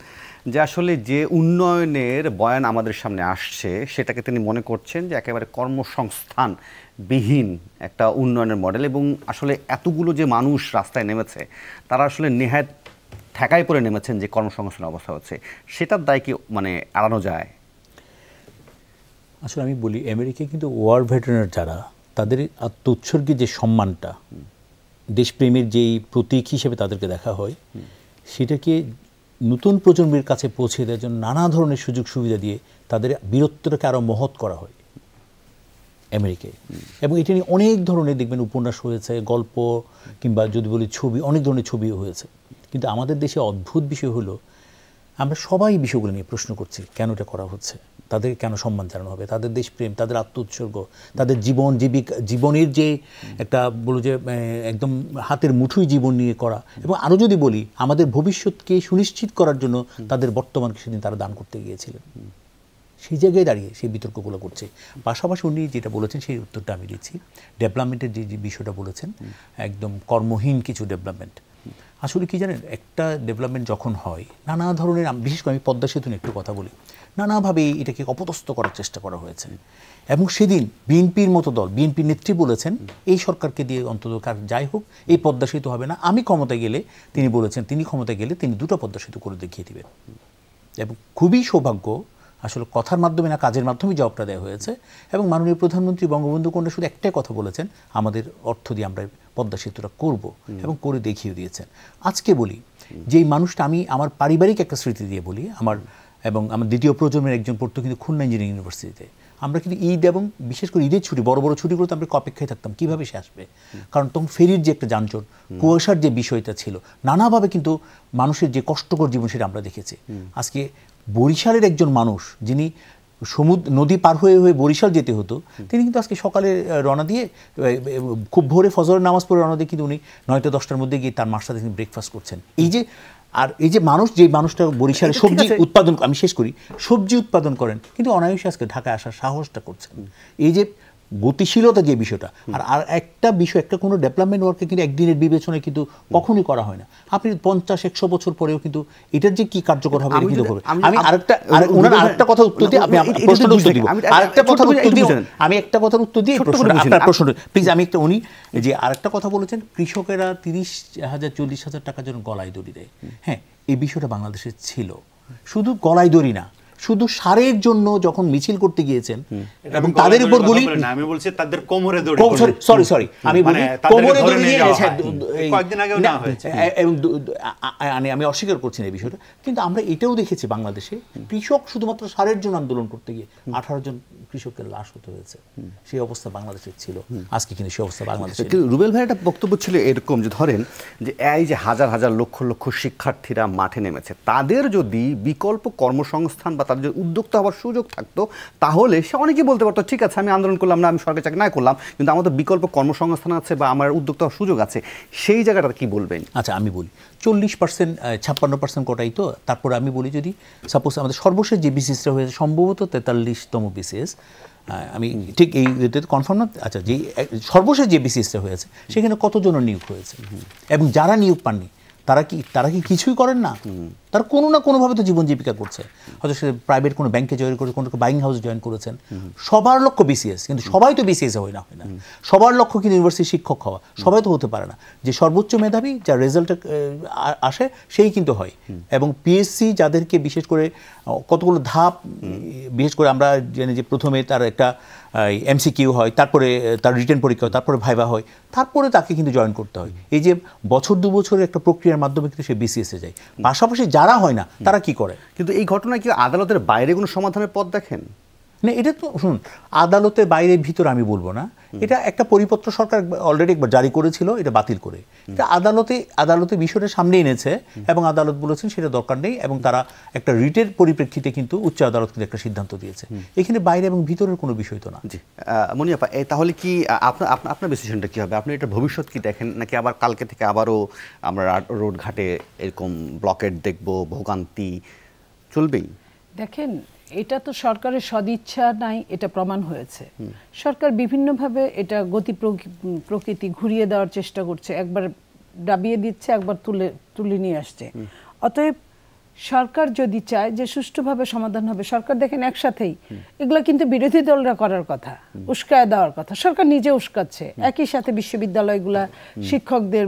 A: যে আসলে যে উন্নয়নের বয়ান আমাদের সামনে আসছে, সেটাকে তিনি মনে করছেন যে একেবারে কর্মসংস্থানবিহীন একটা উন্নয়নের মডেল, এবং আসলে এতগুলো যে মানুষ রাস্তায় নেমেছে, তারা আসলে নেহাত ঠেকায় পড়ে নেমেছেন যে কর্মসংস্থান অবস্থা হচ্ছে, সেটার দায় কি মানে এড়ানো যায়?
D: আসলে আমি বলি, আমেরিকায় কিন্তু ওয়ার ভেটারান যারা, তাদের আত্মোৎসর্গের যে সম্মানটা, দেশপ্রেমের যেই প্রতীক হিসেবে তাদেরকে দেখা হয়, সেটাকে নতুন প্রজন্মের কাছে পৌঁছে দেওয়ার জন্য নানা ধরনের সুযোগ সুবিধা দিয়ে তাদের বীরত্বটাকে আরও মহৎ করা হয় আমেরিকায়। এবং এটা নিয়ে অনেক ধরনের দেখবেন উপন্যাস হয়েছে, গল্প, কিংবা যদি বলি ছবি, অনেক ধরনের ছবিও হয়েছে। কিন্তু আমাদের দেশে অদ্ভুত বিষয় হলো, আমরা সবাই বিষয়গুলো নিয়ে প্রশ্ন করছি, কেন এটা করা হচ্ছে, তাদেরকে কেন সম্মান জানানো হবে, তাদের দেশপ্রেম, তাদের আত্মোৎসর্গ, তাদের জীবন জীবিকা, জীবনের যে একটা বলো যে একদম হাতের মুঠোয় জীবন নিয়ে করা, এবং আরও যদি বলি আমাদের ভবিষ্যৎকে সুনিশ্চিত করার জন্য তাদের বর্তমানকে সেদিন তারা দান করতে গিয়েছিলেন। সেই জায়গায় দাঁড়িয়ে সেই বিতর্কগুলো করছে। পাশাপাশি উনি যেটা বলেছেন সেই উত্তরটা আমি দিচ্ছি। ডেভেলপমেন্টের যে বিষয়টা বলেছেন, একদম কর্মহীন কিছু ডেভেলপমেন্ট, আসলে কি জানেন, একটা ডেভেলপমেন্ট যখন হয় নানা ধরনের, বিশেষ করে আমি পদ্মা সেতু নিয়ে একটু কথা বলি, নানাভাবে এটাকে অপদস্থ করার চেষ্টা করা হয়েছে। এবং সেদিন বিএনপির মতো দল, বিএনপির নেত্রী বলেছেন এই সরকারকে দিয়ে অন্তত যাই হোক এই পদ্মা সেতু হবে না, আমি ক্ষমতায় গেলে, তিনি বলেছেন তিনি ক্ষমতায় গেলে তিনি 2টা পদ্মা সেতু করে দেখিয়ে দেবেন। এবং খুবই সৌভাগ্য, আসলে কথার মাধ্যমে না কাজের মাধ্যমে জবাবটা দেওয়া হয়েছে। এবং মাননীয় প্রধানমন্ত্রী বঙ্গবন্ধু কন্যা শুধু একটাই কথা বলেছেন, আমাদের অর্থ দিয়ে আমরা পদ্মা সেতুটা করব, এবং করে দেখিয়ে দিয়েছেন। আজকে বলি যেই মানুষটা, আমি আমার পারিবারিক একটা স্মৃতি দিয়ে বলি, আমার এবং আমার দ্বিতীয় প্রজন্মের একজন পড়তো কিন্তু খুলনা ইঞ্জিনিয়ারিং ইউনিভার্সিটিতে। আমরা কিন্তু ঈদ এবং বিশেষ করে ঈদের ছুটি, বড় বড় ছুটিগুলোতে আমরা অপেক্ষায় থাকতাম কীভাবে সে আসবে, কারণ তখন ফেরির যে একটা যানজট, কুয়াশার যে বিষয়টা ছিল, নানাভাবে কিন্তু মানুষের যে কষ্টকর জীবন সেটা আমরা দেখেছি। আজকে বরিশালের একজন মানুষ যিনি নদী পার হয়ে হয়ে বরিশাল যেতে হতো, তিনি কিন্তু আজকে সকালে রওনা দিয়ে খুব ভোরে ফজরের নামাজ পড়ে রওনা দিয়ে কিন্তু উনি 9টা 10টার মধ্যে গিয়ে তার মার সাথে তিনি ব্রেকফাস্ট করছেন। এই যে মানুষ, যে মানুষটা বরিশালে সবজি উৎপাদন, আমি শেষ করি, সবজি উৎপাদন করেন কিন্তু অনায়াসে আজকে ঢাকায় আসার সাহসটা করছেন। এই যে গতিশীলতা যে বিষয়টা, আর একটা বিষয়, একটা কোনো ডেভেলপমেন্ট ওয়ার্কে কিন্তু একদিনের বিবেচনায় কিন্তু কখনোই করা হয় না। আপনি 50-100 বছর পরেও কিন্তু এটার যে কি কার্যকর হবে এটা কিন্তু হবে। আমি আরেকটা কথা উত্তর দিয়ে আমি প্রশ্নটা উত্তর দিব, আরেকটা কথা উত্তর দিব, আমি একটা কথার উত্তর দিয়ে আপনার প্রশ্ন প্লিজ, আমি একটা, উনি যে আরেকটা কথা বলেছেন, কৃষকেরা 30,000-40,000 টাকার জন্য গলায় দড়ি দেয়। হ্যাঁ, এই বিষয়টা বাংলাদেশে ছিল, শুধু গলায় দড়ি না, শুধু সারের জন্য যখন মিছিল করতে গিয়েছেন এবং তাদের উপর গুলি,
C: আমি বলছি তাদের কোমরে দড়ি,
D: সরি আমি বলি কোমরে দড়ি দিয়ে
C: কয়েকদিন আগেও না হয়েছে,
D: এবং আমি অস্বীকার করছি না এই বিষয়টা, কিন্তু আমরা এটাও দেখেছি বাংলাদেশে কৃষক শুধুমাত্র সারের জন্য আন্দোলন করতে গিয়ে 18 জন কৃষকের লাশ হতে হয়েছে। সেই অবস্থা বাংলাদেশের ছিল, আজকে কিন্তু সেই অবস্থা বাংলাদেশে।
A: কিন্তু রুবেল ভাই একটা বক্তব্য ছিল এরকম যে ধরেন যে এই যে হাজার হাজার লক্ষ লক্ষ শিক্ষার্থীরা মাঠে নেমেছে, তাদের যদি বিকল্প কর্মসংস্থান বা তাদের যদি উদ্যোক্তা হওয়ার সুযোগ থাকতো, তাহলে সে অনেকেই বলতে পারতো ঠিক আছে আমি আন্দোলন করলাম না, আমি সরকারি চাকরি না করলাম, কিন্তু আমাদের বিকল্প কর্মসংস্থান আছে বা আমার উদ্যোক্তা হওয়ার সুযোগ আছে, সেই জায়গাটা কি বলবেন?
D: আচ্ছা, আমি বলি 40%, 56% কোটাই তো। তারপরে আমি বলি যদি সাপোজ আমাদের সর্বশেষ যে বিসিএসটা হয়েছে সম্ভবত 43তম বিসিএস, আমি ঠিক এই কনফার্ম না, আচ্ছা, যে সর্বশেষ যে বিসিএসটা হয়েছে সেখানে কতজনের নিয়োগ হয়েছে, এবং যারা নিয়োগ পাননি তারা কি কিছুই করেন না? তারা কোনো না কোনোভাবে তো জীবন জীবিকা করছে, হয়তো সে প্রাইভেট কোনো ব্যাংকে জয়েন করে, কোনো বাইং হাউস জয়েন করেছেন। সবার লক্ষ্য বিসিএস, কিন্তু সবাই তো বিসিএস হয় না। সবার লক্ষ্য কিন্তু ইউনিভার্সিটি শিক্ষক হওয়া, সবাই তো হতে পারে না। যে সর্বোচ্চ মেধাবী, যার রেজাল্ট আসে সেই কিন্তু হয়। এবং পিএসসি যাদেরকে বিশেষ করে কতগুলো ধাপ, বিশেষ করে আমরা জানি যে প্রথমে তার একটা এমসিকিউ হয়, তারপরে তার রিটেন পরীক্ষা হয়, তারপরে ভাইভা হয়, তারপরে তাকে কিন্তু জয়েন করতে হয়। এই যে বছর 2 বছরের একটা প্রক্রিয়ার মাধ্যমে কিন্তু সে বিসিএসে যায়। পাশাপাশি যারা হয় না তারা কি করে?
A: কিন্তু এই ঘটনায় কি আদালতের বাইরে কোনো সমাধানের পথ দেখেন?
D: না, এটা তো শুনুন, আদালতের বাইরে ভিতর আমি বলবো না, এটা একটা পরিপত্র সরকার অলরেডি একবার জারি করেছিল, এটা বাতিল করে এটা আদালতে বিষয়টা সামনে এনেছে, এবং আদালত বলেছেন সেটা দরকার নেই, এবং তারা একটা রিটের পরিপ্রেক্ষিতে কিন্তু উচ্চ আদালত কিন্তু একটা সিদ্ধান্ত দিয়েছে। এখানে বাইরে এবং ভিতরের কোনো বিষয় তো না।
A: জি, মনি আপা, তাহলে কি আপনার ডিসিশনটা কি হবে? আপনি এটা ভবিষ্যৎ কি দেখেন, নাকি আবার কালকে থেকে আবারও আমরা রোড ঘাটে এরকম ব্লকেট দেখব, ভোগান্তি চলবেই?
B: দেখেন, এটা তো সরকারের সদিচ্ছা নাই, এটা প্রমাণ হয়েছে। সরকার বিভিন্নভাবে এটা গতি প্রকৃতি ঘুরিয়ে দেওয়ার চেষ্টা করছে, একবার ডাবিয়ে দিচ্ছে, একবার তুলে নিয়ে আসছে। অতএব সরকার যদি চায় যে সুষ্ঠুভাবে সমাধান হবে, সরকার দেখেন একসাথেই এগুলো কিন্তু বিরোধী দলরা করার কথা, উস্কায় দেওয়ার কথা, সরকার নিজে উস্কাচ্ছে। একই সাথে বিশ্ববিদ্যালয়গুলা শিক্ষকদের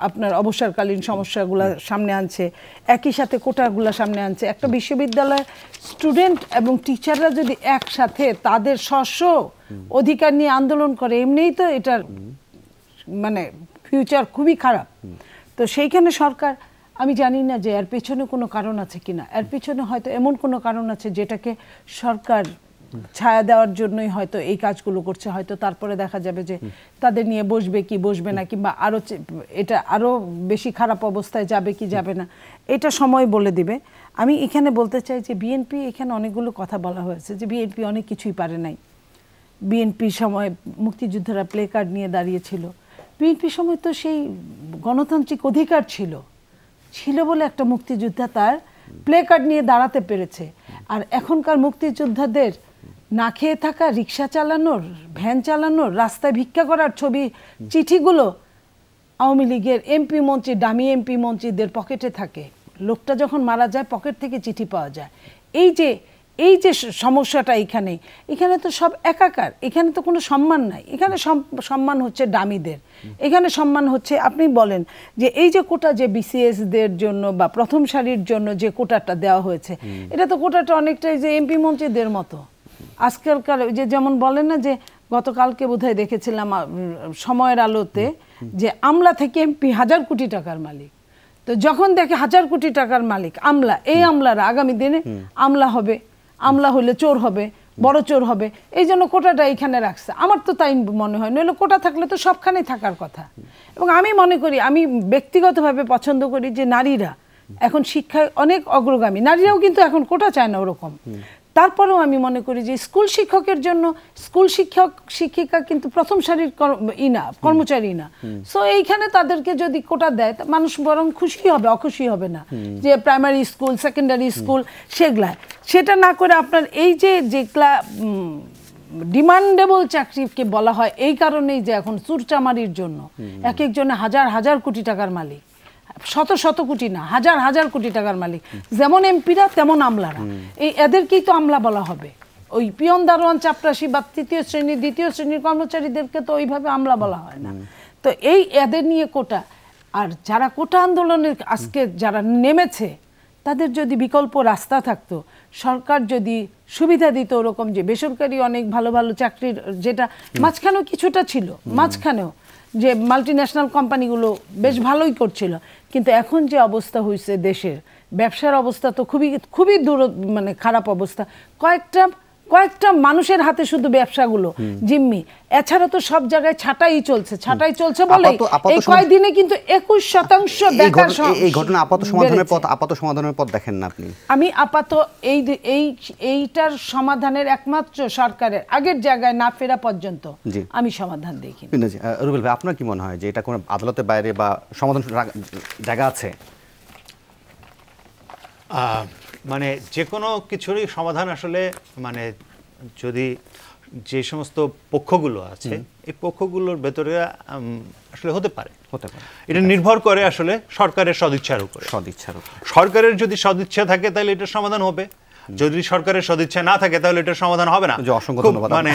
B: আপনার অবসরকালীন সমস্যাগুলো সামনে আনছে, একই সাথে কোটাগুলো সামনে আনছে। একটা বিশ্ববিদ্যালয় স্টুডেন্ট এবং টিচাররা যদি একসাথে তাদের স্ব অধিকার নিয়ে আন্দোলন করে, এমনিই তো এটার মানে ফিউচার খুবই খারাপ। তো সেইখানে সরকার, আমি জানি না যে এর পেছনে কোনো কারণ আছে কিনা, এর পেছনে হয়তো এমন কোনো কারণ আছে যেটাকে সরকার ছায়া দেওয়ার জন্যই হয়তো এই কাজগুলো করছে। হয়তো তারপরে দেখা যাবে যে তাদের নিয়ে বসবে কি বসবে না, কিংবা এটা আরও বেশি খারাপ অবস্থায় যাবে কি যাবে না, এটা সময় বলে দিবে। আমি এখানে বলতে চাই যে বিএনপি, এখানে অনেকগুলো কথা বলা হয়েছে যে বিএনপি অনেক কিছুই পারে নাই। বিএনপির সময় মুক্তিযোদ্ধারা প্লে কার্ড নিয়ে দাঁড়িয়েছিল, বিএনপির সময় তো সেই গণতান্ত্রিক অধিকার ছিল বলে একটা মুক্তিযোদ্ধা তার প্লে কার্ড নিয়ে দাঁড়াতে পেরেছে। আর এখনকার মুক্তিযোদ্ধাদের না খেয়ে থাকা, রিক্সা চালানোর, ভ্যান চালানোর, রাস্তায় ভিক্ষা করার ছবি, চিঠিগুলো আওয়ামী লীগের এমপি মন্ত্রী, দামি এমপি মন্ত্রীদের পকেটে থাকে। লোকটা যখন মারা যায় পকেট থেকে চিঠি পাওয়া যায়। এই যে সমস্যাটা এখানে তো সব একাকার। এখানে তো কোনো সম্মান নাই। এখানে সম্মান হচ্ছে দামিদের, এখানে সম্মান হচ্ছে, আপনি বলেন যে এই যে কোটা, যে বিসিএসদের জন্য বা প্রথম সারির জন্য যে কোটাটা দেওয়া হয়েছে, এটা তো কোটাটা অনেকটাই যে এমপি মন্ত্রীদের মতো। আজকালকার যে যেমন বলেন না, যে গতকালকে বোধহয় দেখেছিলাম সময়ের আলোতে যে আমলা থেকে এমপি 1000 কোটি টাকার মালিক। তো যখন দেখে 1000 কোটি টাকার মালিক আমলা, এই আমলারা আগামী দিনে আমলা হবে, আমলা হলে চোর হবে, বড় চোর হবে, এই জন্য কোটাটা এইখানে রাখছে। আমার তো তাই মনে হয়, নইলে কোটা থাকলে তো সবখানেই থাকার কথা। এবং আমি মনে করি, আমি ব্যক্তিগতভাবে পছন্দ করি যে নারীরা এখন শিক্ষায় অনেক অগ্রগামী, নারীরাও কিন্তু এখন কোটা চায় না ওরকম। তারপরেও আমি মনে করি যে স্কুল শিক্ষকের জন্য স্কুল শিক্ষক শিক্ষিকা কিন্তু প্রথম সারির কর্মচারী না। সো এইখানে তাদেরকে যদি কোটা দেয় মানুষ বরং খুশি হবে, অখুশি হবে না। যে প্রাইমারি স্কুল, সেকেন্ডারি স্কুল সেগুলায় সেটা না করে আপনার এই যে যেগুলা ডিমান্ডেবল চাকরিকে বলা হয়, এই কারণেই যে এখন চুরচামারির জন্য এক একজনে হাজার হাজার কোটি টাকার মালিক, শত শত কোটি না, হাজার হাজার কোটি টাকার মালিক, যেমন এমপিরা তেমন আমলারা। এই এদেরকেই তো আমলা বলা হবে। ওই পিয়ন, দারোয়ান, চাপরাশি বা তৃতীয় শ্রেণী দ্বিতীয় শ্রেণীর কর্মচারীদেরকে তো ওইভাবে আমলা বলা হয় না। তো এই এদের নিয়ে কোটা, আর যারা কোটা আন্দোলনে আজকে যারা নেমেছে তাদের যদি বিকল্প রাস্তা থাকতো, সরকার যদি সুবিধা দিত ওরকম, যে বেসরকারি অনেক ভালো ভালো চাকরির, যেটা মাঝখানেও কিছুটা ছিল, মাঝখানেও যে মাল্টিন্যাশনাল কোম্পানিগুলো বেশ ভালোই করছিল, কিন্তু এখন যে অবস্থা হয়েছে দেশের ব্যবসার অবস্থা তো খুবই খুবই মানে খারাপ অবস্থা। কয়েকটা মানুষের হাতে শুধু ব্যবসাগুলো জিম্মি, এছাড়া তো সব জায়গায় ছাঁটাই চলছে বলে এই কয়েকদিনে কিন্তু 21% বেকার।
A: এই ঘটনা আপাত সমাধানের পথ দেখেন না আপনি?
B: আমি আপাত এইটার সমাধানের একমাত্র সরকারের আগের জায়গায় না ফেরা পর্যন্ত আমি সমাধান দেখি।
A: রুবেল ভাই, আপনার কি মনে হয় যে এটা কোনো আদালতের বাইরে বা সমাধান জায়গা আছে?
C: মানে যে কোনো কিছুরই সমাধান আসলে, মানে যদি যে সমস্ত পক্ষগুলো আছে এই পক্ষগুলোর ভেতরে আসলে হতে পারে। এটা নির্ভর করে আসলে সরকারের সদিচ্ছার উপর। সরকারের যদি সদিচ্ছা থাকে তাহলে এটা সমাধান হবে, যদি সরকারের সদিচ্ছা না থাকে তাহলে এটা সমাধান হবে না।
A: অসংখ্য ধন্যবাদ। মানে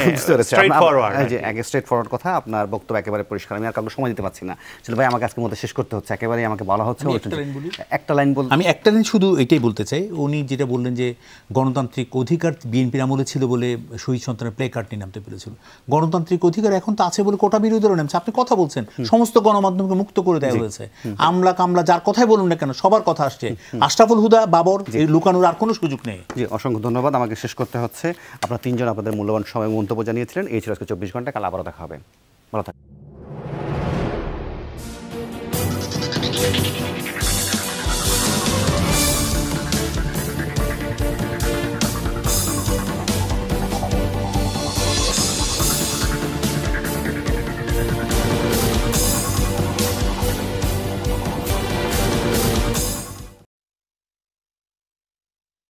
A: স্ট্রেট ফরওয়ার্ড কথা, আপনার বক্তব্য একেবারে পরিষ্কার। আমি আর কাউকে সময় দিতে পারছি না, চলো ভাই আমাকে আজকের মধ্যে শেষ করতে হচ্ছে। একেবারেই আমাকে বলা হচ্ছে একটা লাইন বল।
D: আমি একটা লাইন শুধু এটাই বলতে চাই। উনি যেটা বললেন যে গণতান্ত্রিক অধিকার বিএনপির আমলে ছিল বলে শহীদ সন্তানের প্লে কার্ড নিয়ে নামতে পেরেছিল। গণতান্ত্রিক অধিকার এখন তো আছে বলে কোটা বিরোধীরা নামছে। আপনি কথা বলছেন, সমস্ত গণমাধ্যমকে মুক্ত করে দেওয়া হয়েছে। আমলা কামলা যার কথাই বলুন না কেন সবার কথা আসছে। আশরাফুল হুদা, বাবর, লুকানোর আর কোনো সুযোগ নেই।
A: অসংখ্য ধন্যবাদ। আমাকে শেষ করতে হচ্ছে। আপনারা তিনজন আপনাদের মূল্যবান সময় মন্তব্য জানিয়েছিলেন। এই ছিল আজকে 24 ঘন্টা। কাল আবারও দেখা হবে। ভালো থাকবেন।